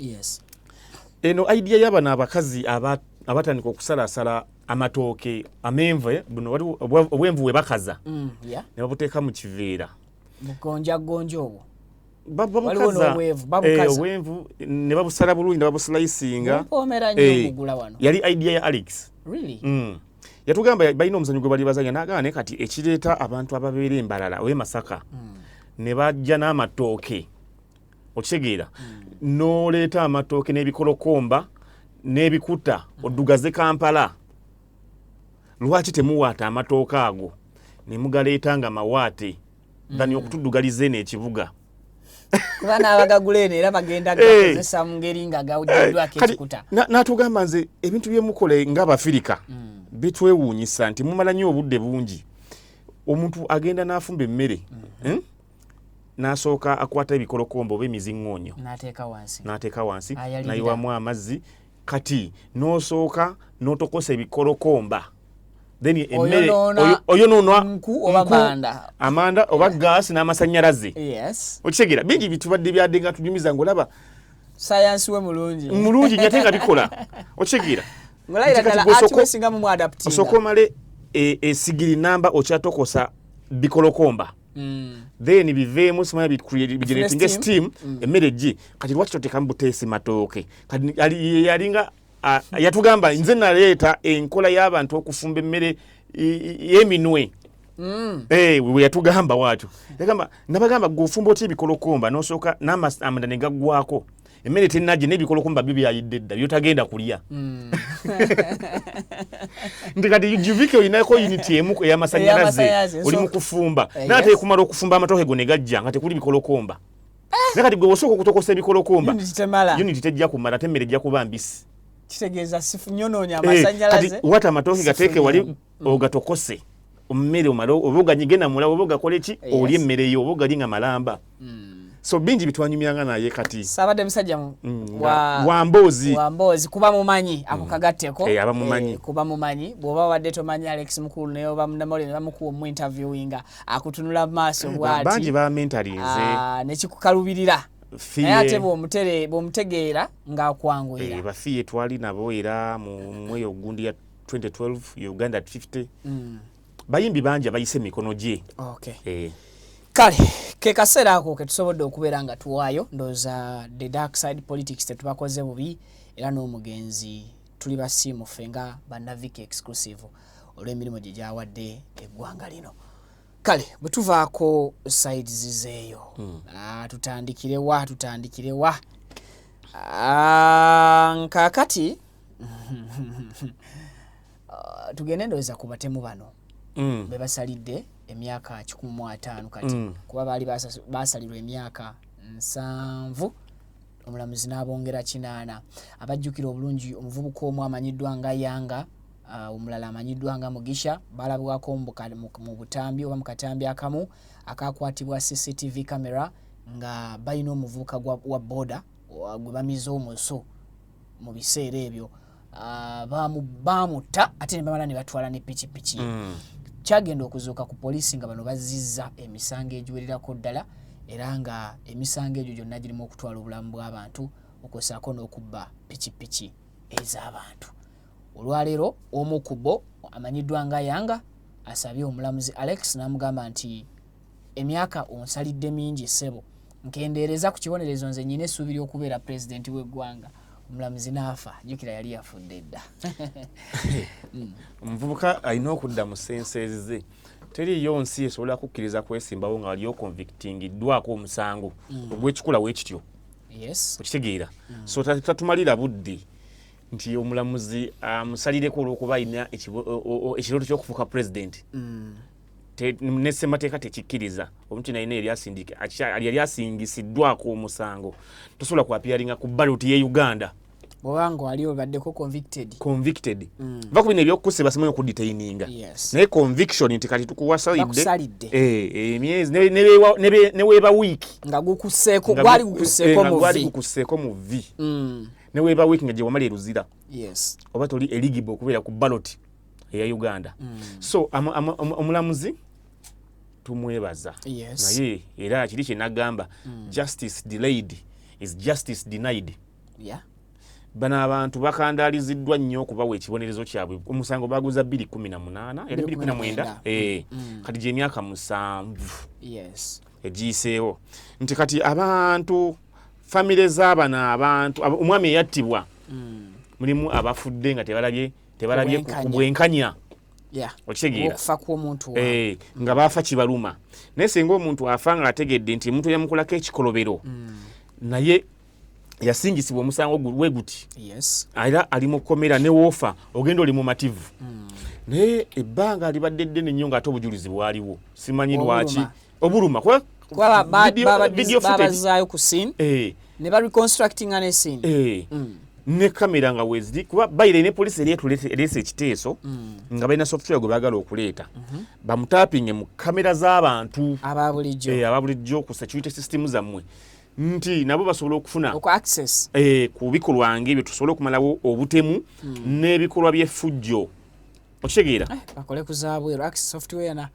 eno idea y'abana abakazi abatandika okusalasala amatooke amenve buno obwenvu we bakaza ne babuteeka mu kiveera mugonjagonja obwo obwenvu ne babusala bulungi ne babuslicinga yali idea ya Alex yatugamba balina omuzanyo gwe bali bazanya n'agamba ne kati ekireeta abantu ababeera embalala owe Masaka ne bajja n'amatooke okitegeera n'oleeta amatooke n'ebikolokomba n'ebikuta oddugaze Kampala lwaki temuwaata amatooke ago ne mugaleeta nga mawaate dani okutuddugaliza eno ekibuga kuba n'abagagula eno era bagenda gakozesa mu ngeri nga gawuddwako ekikuta n'atugamba nze ebintu byemukole ng'Abafirika bitwewuunyisa nti mumala nnyo obudde bungi omuntu agenda n'afumba emmere n'asooka akwata ebikolokombo oba emiziŋŋoonyo n'ateeka wansi nayiwamu amazzi kati n'osooka n'otokosa ebikolokomba then emmere oyonoonwa amanda oba gaasi n'amasannyalaze okitegeera bingi bitubadde byadde nga tunyumiza ng'olaba sayansi we mulungi ate nga bikola okitegeera osooka omale esigiri namba okyatokosa bikolokomba then biveemu simanya bigenerating steam emmere gye kati lwaki toteekamu buteesi matooke kati yalinga yatugamba nze naleeta enkola y'abantu okufumba emmere y'eminwe we yatugamba waatyo yagamba nabagamba gweofumba otya ebikolokomba n'osooka n'amanda ne gaggwako emmere tennajje n'ebikolokomba byo byayidde dda byotagenda kulya nti kati juvike olinako uniti emu ey'amasannyalaze oli mu kufumba naate kumala okufumba amatooke go ne gajja nga tekuli bikolokomba naye kati gwe osooka okutokosa ebikolokomba uniti tejja kumala ate emmere ejja kuba mbisi kitegeeza sifunyononya amasannyalaze kati wata amatooke gateeke wali ogatokose ommere omala oba oganyige namula oba ogakole ki oli emmere yo oba ogali nga malamba so bingi bitwanyumyanga naye kati sabadde musajja wamboozi kuba mumanyi ako kagatteko abamumanyi kuba mumanyi bw'oba wadde tomanyi Alex Mukulu naye oba munamole ne bamukuwa mu interviewinga akutunula mu maaso bw'ati bangi bamentalinze nekikukalubirira naye ate bw'omutegeera ng'akwanguyira bafiye twali nabo era mu mweyo gundi ya 2012 Uganda 50 bayimbi bangi abayise emikono gye kale ke kaseera ako ke tusobodde okubeera nga tuwaayo ndowooza the dark side politics tetubakoze bubi era n'omugenzi tuli basiimu ffe nga bannaviki exclusive olw'emirimu gye gyawadde eggwanga lino. Kale bwe tuvaako sides zeeyo tutandikire wa kaakati tugende ndoweza ku batemu bano be basalidde emyaka 15 kati kuba baali basalirwa emyaka 7 omulamuzi n'abongera 8 abajjukira obulungi omuvubuka omu amanyiddwa nga Yanga omulala amanyiddwa nga Mugisha balabwako mu butambi oba mu katambi akamu akakwatibwa CCTV camera nga balina omuvubuka wa boda gwe bamize omuso mu biseera ebyo bamutta ate ne bamala ne batwala ne pikipiki. Kyagenda okuzuuka ku poliisi nga bano bazizza emisango egiwererako ddala era nga emisango egyo gyonna girimu okutwala obulamu bw'abantu okusaako n'okubba pikipiki ez'abantu. Olwaleero omu ku bo amanyiddwa nga Yanga asabye omulamuzi Alex n'amugamba nti emyaka onsalidde mingi ssebo nkendeereza ku kibonerezo nze nnyina essuubira okubeera pulezidenti w'eggwanga. Omulamuzi n'afa jjukira yali yafudde dda. Omuvubuka alina okudda mu senses ze. Teriyo nsi esobola kukkiriza kwesimbawo nga waliyo convictingiddwako omusango ogw'ekikula weekityo. Yes. Okitegeera. So tatumalira budde nti omulamuzi amusalireko olw'okuba alina ekirooto ky'okufuuka pulezidenti. Ne ssemateeka tekikkiriza omuntu naina yali asingisiddwako omusango tosobola kwapiyaringa ku baloti ye Uganda bw'obanga wali obaddeko convicted va ku bino ebyokukusa basimanyi okudetaininga naye conviction nti kati tukuwasalidde emyezi ne weeba wiiki nga gwali gukuseeko mu vi ne weeba wiiki nga gye wamala eruzira oba toli eligible okubeera ku baloti eya Uganda. So omulamuzi tumwebaza naye era kiri kye nagamba justice delayed is justice denied. Bano abantu bakandaaliziddwa nnyo okubawa ekibonerezo kyabwe. Omusango baguza 2018 yali 2019 kati gye emyaka 7 egiyiseewo nti kati abantu famire z'abano abantu omwami eyattibwa mulimu abafudde nga tebalabye ku bwenkanya. Okitegeera okufa kw'omuntu nga baafa kibaluma naye singa omuntu afa nga ategedde nti omuntu yamukolako ekikolobero naye yasingisibwa omusango gwe guti era ali mu kkomera ne woofa ogenda oli mumativu naye ebbanga libadde ddene nnyo ng'ate obujulizi bwaliwo simanyi lwaki obuluma babazaayo ku scene ne ba reconstructinga ne scene ne kamera nga weziri kuba bayire ne police erese ekiteeso nga balina software gwe baagala okuleeta bamutapinge mu kamera z'abantu ababulijjo ku security system zammwe nti nabo basobola okufuna ku bikolwa ng'ebyo tusobole okumalawo obutemu n'ebikolwa by'effujjo. Okitegeera bakole kuzaabweru access software na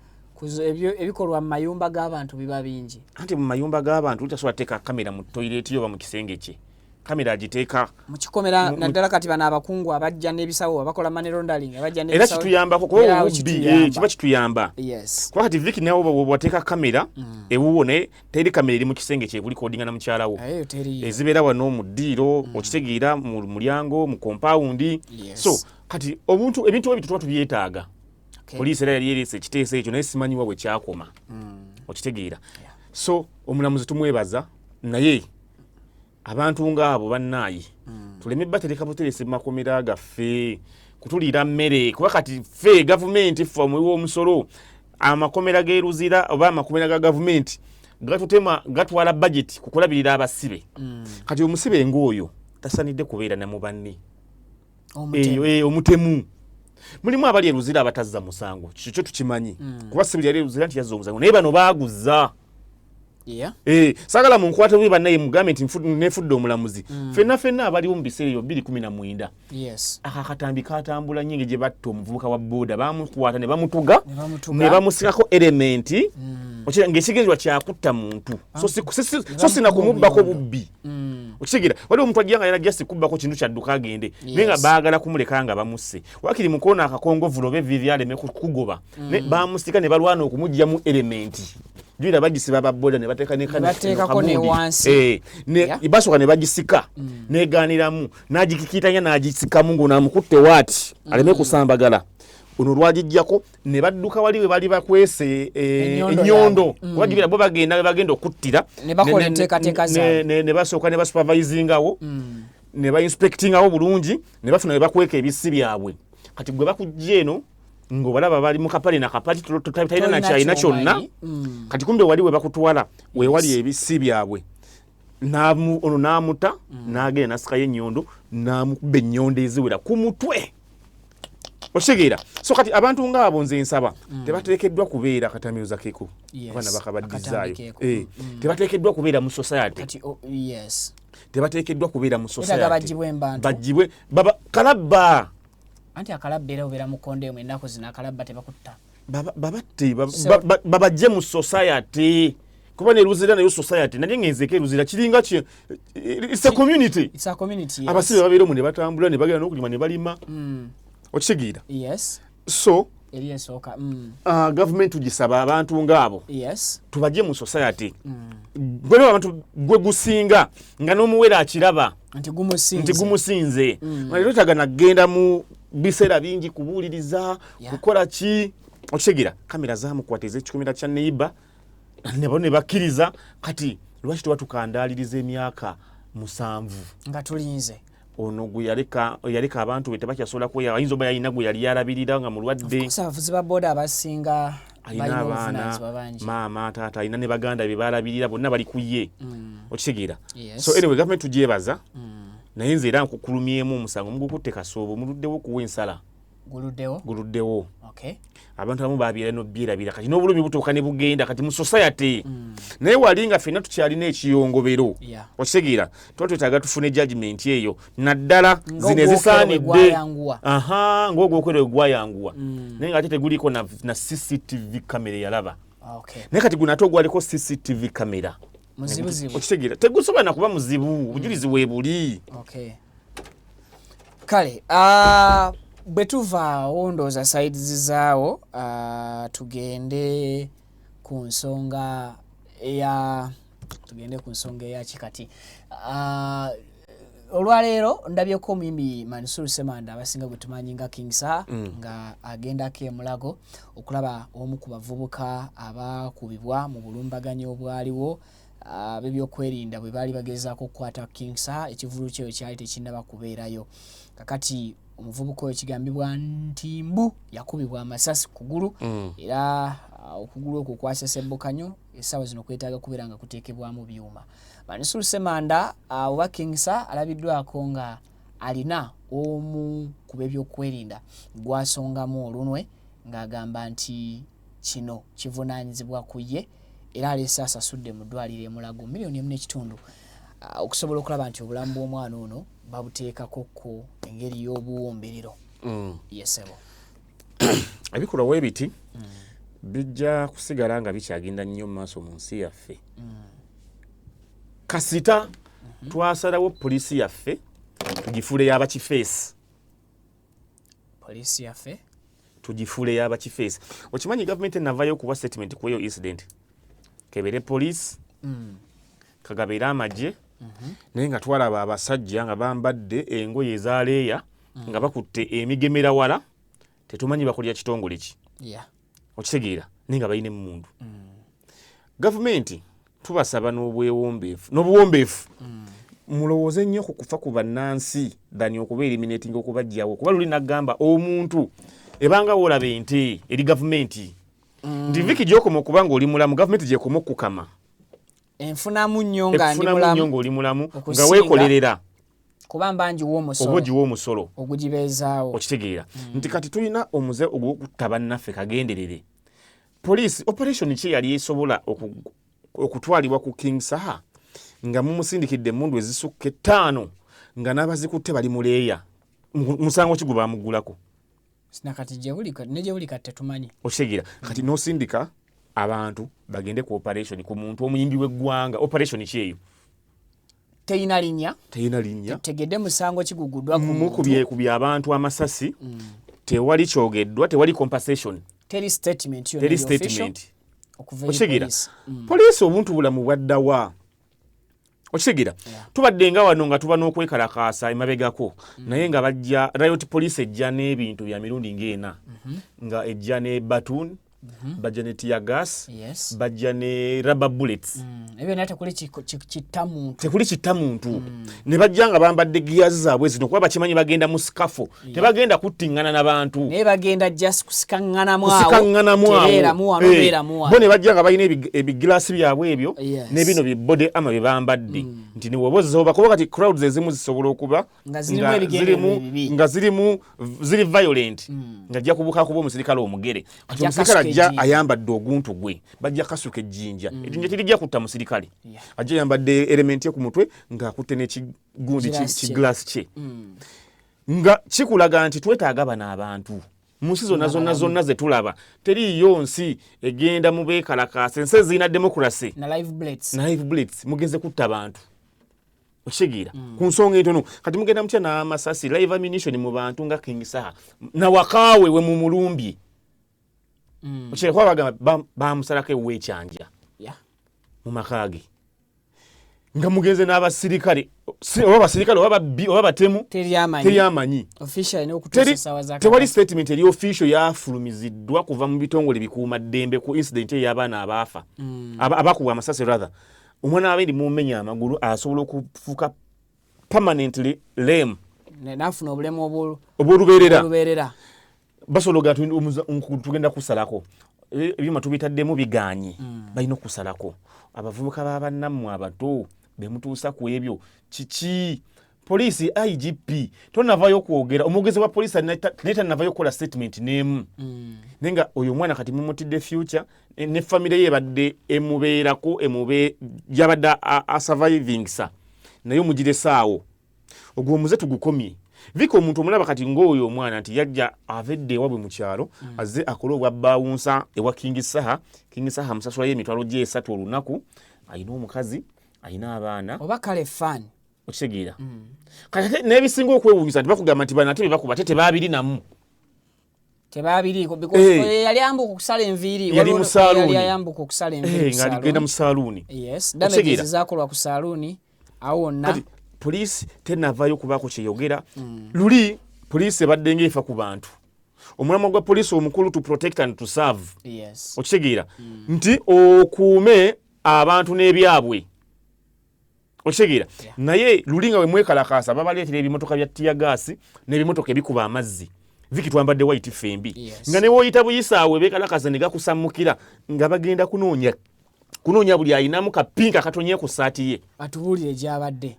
ebikolwa mu mayumba g'abantu biba bingi anti mu mayumba g'abantu tasobola teeka kamera mu toilet oba mu kisenge kye kamera agiteeka mu kikomera naddala kati bano abakungu abajja n'ebisawo abakola money laundering abajja n'ebisawo era kituyambako kuba obubbi kiba kituyamba kuba kati Vicky nawo bwateeka kamera ewuwo ne teri kamera eri mu kisenge kye buli kodinga na mukyala wo ezibeera wano mu ddiiro okitegeera mu mulyango mu compound so kati omuntu ebintu ebyo tuba tubyetaaga poliisi era yali erese ekiteeso ekyo naye simanyiwa bwe kyakoma okitegeera so omulamuzi tumwebaza naye abantu ng'abo bannaayi tuleme batereka buteresi makomera gaffe kutuliira mmere kuba kati ffe gavumenti ffe omuwi w'omusolo amakomera g'eruzira oba amakomera ga gavumenti gatwala budget kukulabirira abasibe kati omusibe ng'oyo tasanidde kubeera na mu banne omutemu mulimu abali eruzira abatazza musango kikyo tukimanyi kuba sibiri yali eruzira nti yazza omusango naye bano baaguza sagala munkwate bwe bannaye mugambe nti nefudde omulamuzi fenna abaliwo mu biseera ebyo 2019 akatambi katambula nyingi gye batta omuvubuka wa booda bamukwata ne bamutuga ne bamusikako elementi ng'ekigenzerwa kyakutta muntu so sina kumubbako bubbi okitegeera waliwo omuntu ajja nga yala jasi kubbako kintu kyadduka agende naye nga baagala kumuleka nga bamusse wakiri mukoona akakongovulo oba evivi aleme kugoba bamusika ne balwana okumugyamu elementi jira bagisiba baboda ne bateeka ne bateekako ne wansi basooka ne bagisika neegaaniramu n'agikikitanya n'agisikamu ng'onaamukutte waati aleme kusambagala ono lwagijjako ne badduka wali we bali bakwese ennyondo kuba jibira bo bagenda okuttira ne basooka ne basupervisingawo ne bainspectingawo bulungi ne bafuna we bakweka ebisi byabwe kati gwe bakujja eno ng'obalaba bali mu kapale na kapati talina na kyalina kyonna kati kumbe wali we bakutwala we wali ebisi byabwe ono n'amuta n'agenda n'asikayo ennyondo n'amukuba ennyondo eziwera ku mutwe okitegeera so kati abantu ng'abo nze nsaba tebateekeddwa kubeera katamiuza keko abaana bakabaddizzaayo tebateekeddwa kubeera mu society tebateekeddwa kubeera mu society bajjibwe kalabba anti akalabba era obeera mukonde mu ennaku zino akalabba tebakutta babatte babajje mu society kuba ne luzira nayo society naye ngenzeko eruzira kiringa it's a community abasibe babeera omu ne batambula ne bagenda n'okulima ne balima okitegeera so gavumenti tugisaba abantu ng'abo tubajje mu society gweno abantu gwe gusinga nga n'omuwere akiraba nti gumusinze leero kyagana kgenda mu biseera bingi kubuuliriza kukola ki okitegeera kamera zaamukwata ez'ekikomera kya neiba nebo ne bakkiriza kati lwaki tuba tukandaaliriza emyaka 7 nga tulinze ono gwe yaleka abantu be tebakyasobola kweya ayinza oba yalina gwe yali yarabirira nga mulwadde abavuzi ba booda abasinga alina abaana maama taata alina ne baganda be balabirira bonna bali ku ye okitegeera so anyway gavumenti tugyebaza naye nze era nkukulumyemu omusango mugukutte kasoobo muluddewo okuwa ensala guluddewo abantu abamu babyera nobyerabira kati n'obulumi butuuka ne bugenda kati mu society naye wali nga ffenna tukyalina ekiyongobero okitegeera tuba twetaaga tufune judgment eyo naddala zino ezisaanidde ng'ogwokwera gwayanguwa naye nga ate teguliko na CCTV kamera yalaba naye kati gwe nate ogwaliko CCTV kamera okitegeera tegusobola nakuba muzibu obujulizi weebuli kale bwe tuvaawo ndooza sides zaawo tugende ku nsonga eya kikati olwaleero ndabyeko omuyimbi Mansur Semanda abasinga gwe tumanyi nga King Sir nga agendako emulago okulaba omu ku bavubuka abakubibwa mu bulumbaganyi obwaliwo bebyokwerinda bwe baali bagezaako okukwata King Sir ekivulu kyeyo kyali tekinnaba kubeerayo kakati omuvubuka oyo kigambibwa nti mbu yakubibwa amasasi kugulu era okugulu okwo kwasesebbukanyo essaawa zino kwetaaga kubeera nga kuteekebwamu byuma Mansur Semanda oba King Sir alabiddwako nga alina omu ku b'ebyokwerinda gwasongamu olunwe ng'agamba nti kino kivunaanyizibwa ku ye era aleese asasudde mu ddwaliro emulago $1.5 okusobola okulaba nti obulamu bw'omwana ono babuteekakokko engeri y'obuwumbiriro yesebo ebikolwa ebiti bijja kusigala nga bikyagenda nnyo mu maaso mu nsi yaffe kasita twasalawo poliisi yaffe tugifuule y'abakifeesi tugifuule y'abakifeesi okimanyi gavumenti enavayo okuwa statement ku eyo incident kebere poliisi kagabeere amagye naye nga twalaba abasajja nga bambadde engoye ezaleeya nga bakutte emigemera wala tetumanyi bakolya kitongole ki okitegeera naye nga balina emmundu gavumenti tubasaba n'obuwombeefu mulowooze nnyo ku kufa ku bannansi dani okuba eliminating okubajjawo kuba luli nagamba omuntu ebanga woolaba ente eri gavumenti nti viki gyokoma okuba nga oli mulamu gavumenti gyekoma okukama enfunamu nnyo ng'oli mulamu nga weekolerera kuba mbanjiwa omusolo ogugibeezaawo okitegeera nti kati tulina omuze ogw'okutta bannaffe kagenderere poliisi operation ki yali esobola okutwalibwa ku King Sir nga mumusindikidde emmundu ezisukka 5 nga n'abazikutte bali muleeya musango ki gwe bamuggulako sinakati gye buli kati tetumanyi okitegeera kati n'osindika abantu bagende ku operation ku muntu omuyimbi w'eggwanga operation ki eyo teyina linnya tegedde musango kiguguddwa ku by'abantu amasasi tewali kyogeddwa tewali compensation teri statement okitegera poliisi obuntu bulamu bwaddawa okitegera tubadde nga wano nga tuba n'okwekalakaasa emabegako naye nga bajja riot police ejja n'ebintu bya mirundi ng'ena nga ejja ne batoon bajja ne tear gas bajja ne rubber bullets ebyo nate kuli kitta muntu ne bajja nga bambadde gears zaabwe zino kuba bakimanyi bagenda mu skafo tebagenda kuttingana n'abantu naye bagenda just kusikanganamu bo ne bajja nga balina ebigilasi byabwe ebyo ne bino bibode ama bye bambadde nti ne wobozoba kuba kati crowds ezimu zisobola okuba nga ziri violent nga jja kubuka kuba omusirikale omugere kati omusirikale ajja ayambadde oguntu gwe bajja kasuka ejjinja ejjinja tirijja kutta musirikale ajja yambadde element ye ku mutwe ng'akutte n'ekigundi kiglass kye nga kikulaga nti twetaaga bano abantu mu nsi zonna ze tulaba teriiyo nsi egenda mu beekalakaasa ensi ezirina democracy na live blitz mugenze kutta bantu okitegeera ku nsonga entono kati mugenda mutya n'amasasi live ammunition mu bantu nga King Saha na wakaawe we mu mulumbye okitegeera kuba bagamba bamusalako eweekyanja mu maka ge nga mugenze n'abasirikale oba batemu teryamanyi tewali statement eri official yafulumiziddwa kuva mu bitongole bikuuma ddembe ku incident ey'abaana abaafa abakubwa amasasi rather omwana abendi mumenya amagulu asobola okufuuka permanently lame nafuna obulemu obwolubeerera basologa tugenda kusalako ebyuma tubitaddemu biganye balina okusalako abavubuka b'abannammwe abato bemutuusa ku ebyo kiki poliisi IGP tonavayo kwogera omwogezi wa poliisi naye tanavayo okukola statement n'emu naye nga oyo omwana kati mumutidde future ne famire ye ebadde emubeerako yabadde asurviving sa naye omugiresaawo ogwo omuze tugukomye vika omuntu omulaba kati ng'oyo omwana nti yajja avedde ewabwe mu kyalo azze akole obwa bawunsa ewa King Saha amusasulayo emitwalo gye 3 olunaku ayina omukazi ayina abaana oba kale fan okitegeera kati n'ebisinga okwewuunyisa nti bakugamba nti banate bebakuba tebaabirinamu tebaabiriiko because yali ambuka okusala enviiri yayambuka okusala enviiri nga aligenda mu saaluuni damages zaakolwa ku saaluuni awo wonna poliisi tenavayo kubaako kyeyogera luli poliisi ebadde ng'efa ku bantu omulamwa gwa poliisi omukulu to protect and to serve okitegeera nti okuume abantu n'ebyabwe okitegeera naye luli nga we mwekalakaasa babaleetera ebimotoka bya tiyagaasi n'ebimotoka ebikuba amazzi viki twambadde white fembi nga ne woyita buyisaawe beekalakaasa ne gakusammukira nga bagenda kunoonya buli ayinamu kapinka katonye ku saati ye atubuulire gy'abadde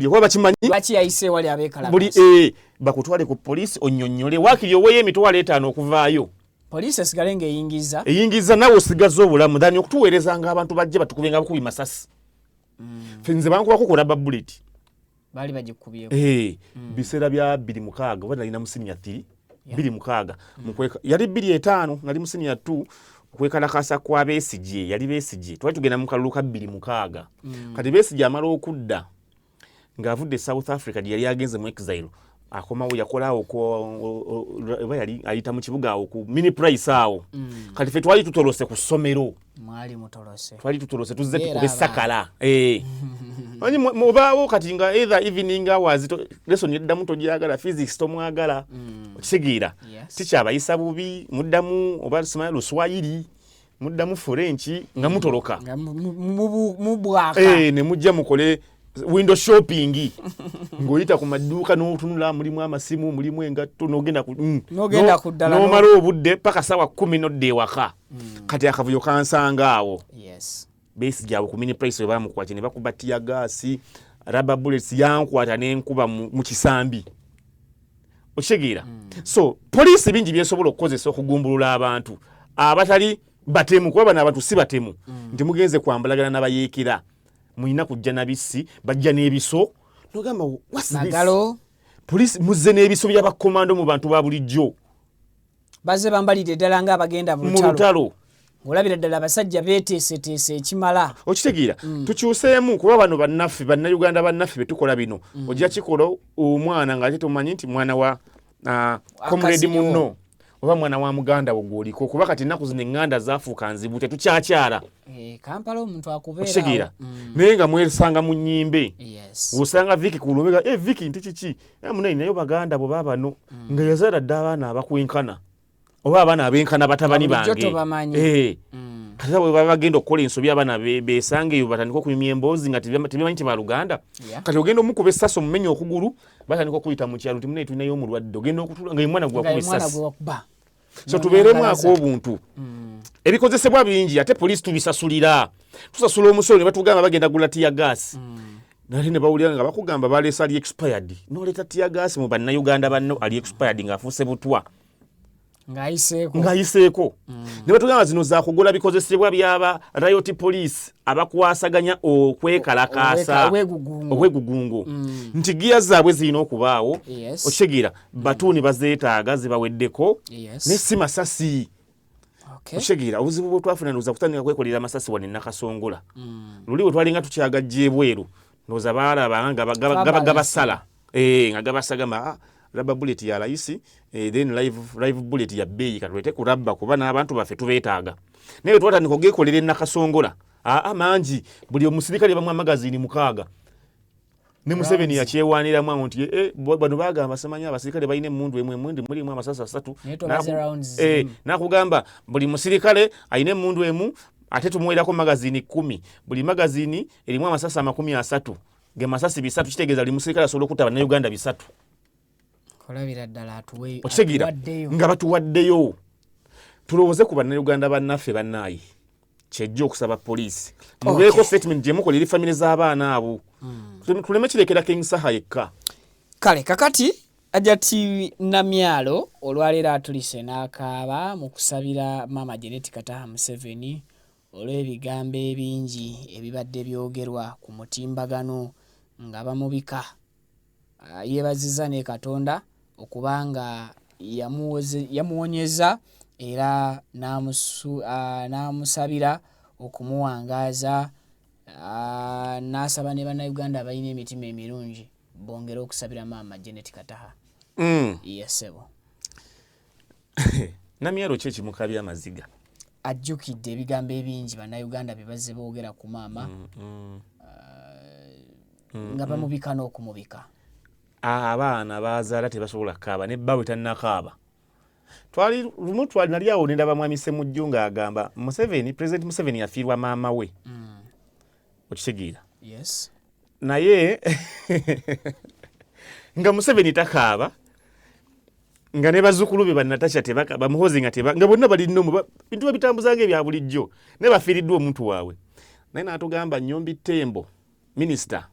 kuba bakimanyi lwaki yayise wali abeekalakaasa bakutwale ku poliisi onnyonnyole waakiri oweeyo emitwalo 5 okuvaayo poliisi esigale ng'eyingiza nawe osigaza obulamu dhani okutuweerezanga abantu bajje batukube nga bukubi masasi fenze bankubako ku rubber bullet baali bagikubyeko biseera bya 26 oba nalina mu senior 3 26 yali 25 nali mu senior 2 okwekalakaasa kwa Besigye yali Besigye twali tugenda mu kalulu ka 26 kati Besigye amala okudda ng'avudde South Africa gye yali agenze mu exile akomawo yakolaawo oba yali ayita mu kibuga awo ku mini price awo kati ffe twali tutolose ku ssomero twali tutolose tuzze tukube sakala obaawo kati nga either evening hours lesson yeddamu togyagala physics tomwagala okitegeera tikyabayisa bubi muddamu oba simanya luswayiri muddamu French nga mutoloka ne mujja mukole window shopping ngoyita ku maduuka n'otunula mulimu amasimu mulimu engatto n'ogenda kuddala n'omala obudde paka sawa 10 n'odda ewaka kati akavuyo kansanga awo Besigye awo ku mini price bamukwate ne bakuba tiyagaasi rubber bullets yankwata n'enkuba mu kisambi okitegeera so poliisi bingi byesobola okukozesa okugumbulula abantu abatali batemu kuba bano abantu si batemu nti mugenze kwambalagana n'abayeekera muyina kujja nabisi bajja n'ebiso nogamba nagalo poliisi muzze n'ebiso by'abakomando mu bantu ba bulijjo bazze bambalidde ddala ng'abagenda mu lutalo olabira ddala abasajja beeteeseteese ekimala okitegeera tukyuseemu kuba bano bannaffe bannayuganda bannaffe betukola bino ojja kikola omwana ng'ate tomanyi nti mwana wa comrade munno oba mwana wa muganda wo gwoliko kuba kati ennaku zino eŋŋanda zaafuuka nzibu tetukyakyala Kampala omuntu akubeera okitegera naye nga mwesanga mu nnyimbe yes osanga Viki ku lubega Viki nti kiki munayi naye baganda bo baabano nga yazaala dda abaana abakwenkana oba abaana abenkana batabani bange kati bwe baba bagenda okukola ensobi abaana beesange eyo batandika okumya emboozi nga tebamanyi tebaluganda kati ogenda omukuba essasi omumenya okugulu batandika okuyita mu kyalo nti munaye tulinayo omulwadde ogenda okutula nga omwana gwe wakuba essasi so tubeeremu ak'obuntu ebikozesebwa bingi ate poliisi tubisasulira tusasula omusolo ne batugamba bagenda gula tiyagaasi nate ne bawulira nga bakugamba baleesa ali expired noleeta tiyagaasi mu bannayuganda banno ali expired ng'afuuse butwa ng'ayiseeko ne batugamba zino zaakugula bikozesebwa byaba riot police abakwasaganya okwekalakaasa obwegugungo nti giya zaabwe zirina okubaawo okitegeera batuuni bazeetaaga zibaweddeko ne si masasi okitegeera obuzibu bwe twafuna ndowooza kutandika kwekolera amasasi wano Nakasongola luli bwe twalinga tukyagajja ebweru ndowooza baalaba nga gabasala nga gabasagamba rubber bullet ya layisi then live bullet ya bbeeyi katulete ku rubber kuba n'abantu baffe tubeetaaga naye twatandika ogeekolera Nakasongola mangi buli omusirikale bamwe amagazini 6 ne Museveni yakyewaniramu awo nti bano bagamba samanya abasirikale balina emmundu emwe mulimu amasasi 3 nakugamba buli musirikale alina emmundu emu ate tumuweerako magazini 10 buli magazini erimu amasasi 30 ge masasi 3 kitegeeza buli musirikale asobola okutta bannayuganda 3 olabira ddala atuwe nga batuwaddeyo tulowooze ku bannayuganda bannaffe bannaayi kyejja okusaba poliisi mubeeko statement gye mukolera famire z'abaana abo tuleme kirekera King Saha yekka kale kakati Ajati Namyalo olwaleero atulise n'akaaba mu kusabira Maama Janet Kataha Museveni olw'ebigambo ebingi ebibadde byogerwa ku mutimbagano nga bamubika yeebazizza ne Katonda okubanga yamuwonyeza era n'amusabira okumuwangaaza n'asaba ne bannayuganda abalina emitima emirungi bongera okusabira Maama Janet Kataha yesebo Namyalo ki ekimukabya amaziga ajjukidde ebigambo ebingi bannayuganda bye bazze boogera ku maama nga bamubika n'okumubika abaana bazaala tebasobola kaaba ne bba bwe tannakaaba nali awo nendaba mwami Ssemujju ng'agamba President Museveni yafiirwa maama we okitegeera naye nga Museveni takaaba nga ne bazzukulu be bannatacha tebakaaba muhozi nga bonna balinomu bintu babitambuzanga ebya bulijjo ne bafiiriddwa omuntu waabwe naye n'atugamba Nnyombi Tembo minisita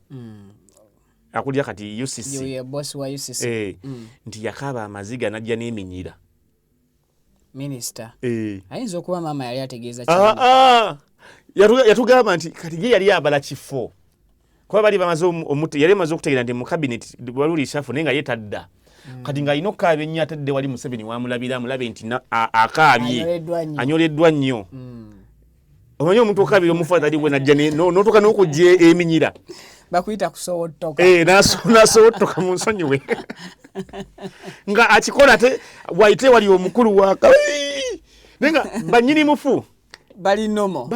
akulya kati UCC nti yakaaba amaziga najja n'eminyira minisita ayinza okuba maama yali ategeeza yatugamba nti kati ye yali abala kifo kuba bali yali amaze okutegeera nti mu cabinet waluli shafu naye nga yetadda kati ng'alina okukaaba ennyo atadde wali Museveni wamulabira amulabe nti akaabye anyoleddwa nnyo omanyi omuntu okaabira omufu atali bwe najja n'otuuka n'okujja eminyira bakuyita kusowotoka nasowotoka mu nsonyiwe nga akikola ate waite wali omukulu waka naye nga bannyini mufu bali nomo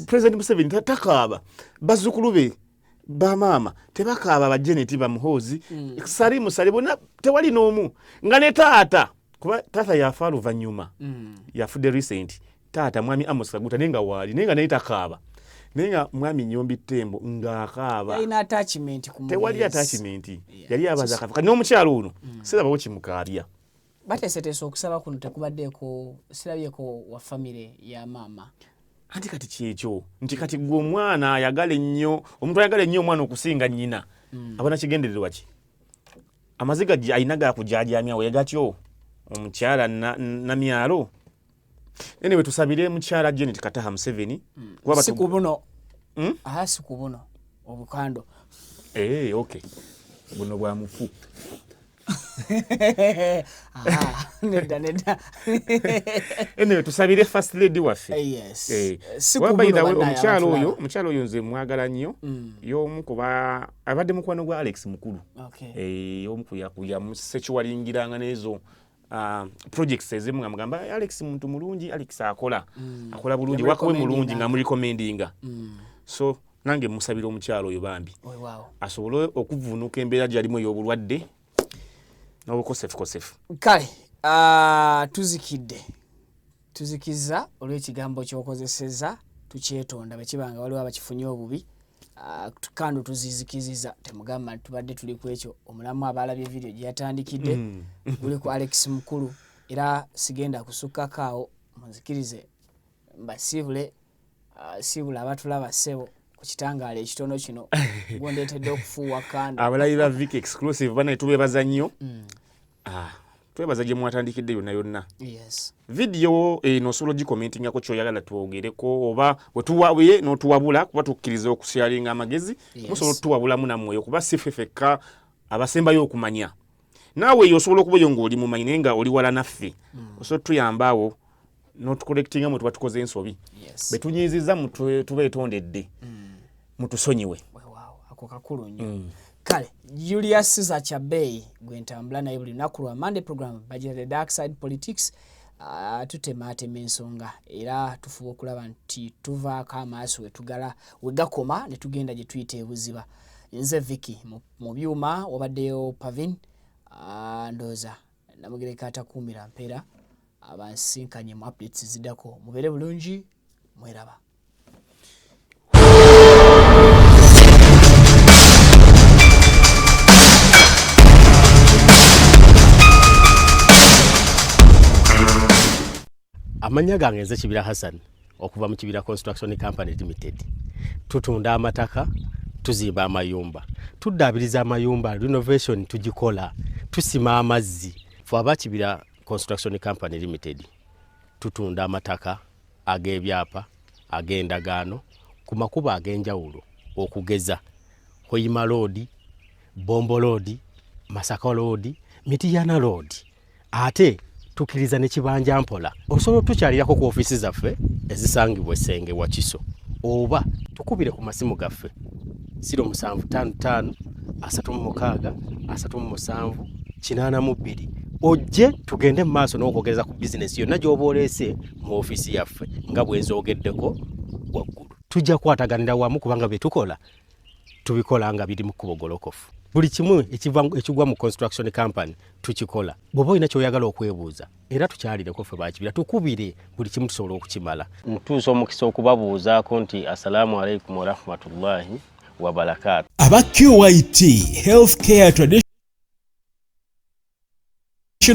President Museveni takaaba bazzukulu be bamaama tebakaaba bajeneti bamuhoozi sali musale bonna tewali n'omu nga ne taata kuba taata yafa luvannyuma yafudde recent taata mwami Amos Kaguta naye nga waali naye nga naye takaaba naye nga mwami Nnyombi Tembo ng'akaaba tewali attachment yali abaza akafa kati n'omukyalo ono sirabawo kimukaabya bateeseteesa okusaba kuno tekubaddeeko sirabyeko wa famire ya maama anti kati kyekyo nti kati gwe omwana ayagala ennyo omuntu ayagala ennyo omwana okusinga nnyina abona kigendererwa ki amaziga alina gakujaajamyawo yegatyo omukyala Namyalo anyway tusabire mukyala Janet Kataha Museveni si ku buno si ku buno obukando okay buno bwa mufu nedda anyway tusabire first lady waffe omukyalo oyo nze mwagala nnyo y'omu kuba abadde mukwano gwa Alex Mukulu y'omu kuyamusekiwalingiranga n'ezo projects ezimu nga mugamba Alex muntu mulungi, Alex akola bulungi, wakowe mulungi nga mulikomendinga. So nange musabira omukyalo oyo bambi asobole okuvunuka embeera gyalimu ey'obulwadde n'obukosefu. Kale tuzikiza olw'ekigambo ky'okozeseza tukyetonda bwekibanga waliwo abakifunye obubi. Tukando tuzizikiziza temugamba tubadde tuli ku ekyo omulamu abalabye video gye yatandikidde guli ku Alex Mukulu era sigenda kusukkakaawo munzikirize mbasibule sibula abatulaba ssebo ku kitangaala ekitono kino gondeetedde okufuuwa kando abalabi ba Vic exclusive bana tubebaza nnyo twebaza gye mwatandikidde yonna. Yes. Video eno osobola gikomentingako kyoyagala twogereko oba wetuwabuye n'otuwabula kuba tukkiriza okusharinga amagezi musobola otuwabulamu nammwe kuba sifefeka abasembayo okumanya. Naawe osobola okubayo ng'oli mumanyi naye nga oli wala naffe. Osobola tuyambaawo n'otukolektinga mwe tuba tukoze ensobi. Betunyiizizza tubeetondedde mutusonyiwe. Ako kakulu nnyo. Kale, Julius Zachabeyi gwentambula naye buli lunaku lwa Monday program Budget the Dark Side Politics tutematema ensonga era tufuba okulaba nti tuvaako amaaso wegakoma ne tugenda gye tuyita ebuziba. Nze Vicky mu byuma wabaddeyo Pavin ndooza namugereka atakuumira mpeera abansinkanye mu updates ziddako mubeere bulungi mweraba. Amanya gange nze Kibira Hassan okuva mu Kibira Construction Company Limited. Tutunda amataka, tuzimba amayumba, tuddaabiriza amayumba, renovation tugikola, tusima amazzi. Ffe aba Kibira Construction Company Limited tutunda amataka ag'ebyapa, ag'endagaano ku makubo ag'enjawulo okugeza Hoima Road, Bombo Road, Masaka Road, Mityana Road. Ate tukiriza ne Kibanja Mpola. Osobola tukyalirako ku office zaffe ezisangibwa Essenge wa Kiso. Oba tukubire ku masimu gaffe 0755 36 37 82. Ojje tugende mu maaso n'okwogereza ku business yonna gy'oba oleese mu office yaffe nga bwe nzoogeddeko waggulu. Tujja kwataganira wamu kubanga bye tukola tubikola nga biri mu kubogolokofu. Buli kimu ekigwa mu construction company tukikola. Bw'oba olina ky'oyagala okwebuuza era tukyalireko ffe ba Kibira tukubire buli kimu tusobola okukimala. Ntuusa omukisa okubabuuzaako nti assalamu alaikum wa rahmatullahi wa barakatuh. Aba QYT Healthcare Traditional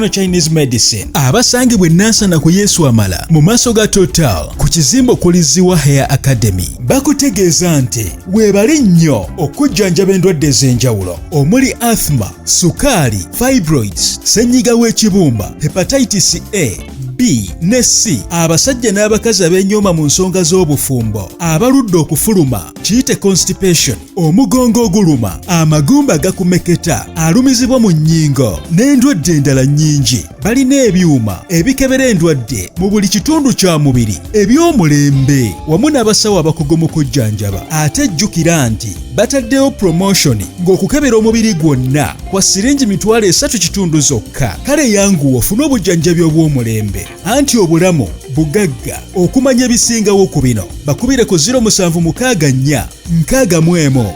Chinese Medicine abasangibwa Nansana ku Yesu Amala mu maaso ga Total ku kizimbo kuliziwa Hair Academy bakutegeeza nti weebali nnyo okujjanjaba endwadde ez'enjawulo omuli asthma, sukaali, fibroids, ssenyiga w'ekibumba, hepatitis A, B ne C. Abasajja n'abakazi ab'ennyoma mu nsonga z'obufumbo, abaludde okufuluma, kiyite constipation, omugongo oguluma, amagumba gakumeketa, alumizibwa mu nnyingo n'endwadde endala nnyingi. Balina ebyuma ebikebera endwadde mu buli kitundu kya mubiri eby'omulembe wamu n'abasawo abakugu mu kujjanjaba. Ate jjukira nti bataddewo promotion ng'okukebera omubiri gwonna kwa siringi mitwalo 3 kitundu zokka. Kale yanguwa ofune obujjanjabi obw'omulembe. Anti obulamu bugagga okumanya ebisingawo ku bino bakubire ku 0764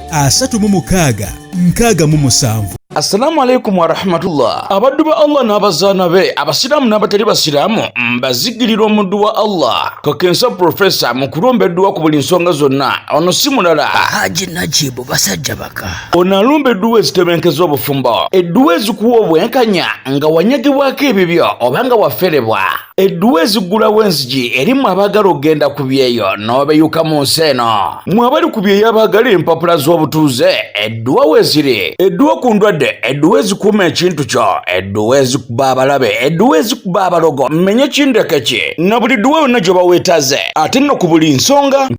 61 36 Assalamu alaikum wa rahmatullah. Abaddu ba Allah n'abazaana be abasiraamu n'abatali basiraamu mbazigirira omuddu wa Allah Kakensa Professor mu kulombeddwa ku buli nsonga zonna. Ono si mulala Haji Najibu basajja baka. Ono alumba edduwa ezitebenkeza obufumbo, edduwa ezikuwa obwenkanya nga wanyagibwako ebibyo oba nga waferebwa, edduwa ezigulawo enzigi erimu abaagala okugenda ku byeyo n'obeyuka mu nsi eno. Mmwe abali ku byeyo abaagala empapula z'obutuuze edduwa weeziri, edduwa ku ndwadde, edduwa ezikuuma ekintu kyo, edduwa ezikuba abalabe, edduwa ezikuba abalogo, mmenye kindeke ki na buli dduwa yonna gye baweetaze. Ate nno ku buli nsonga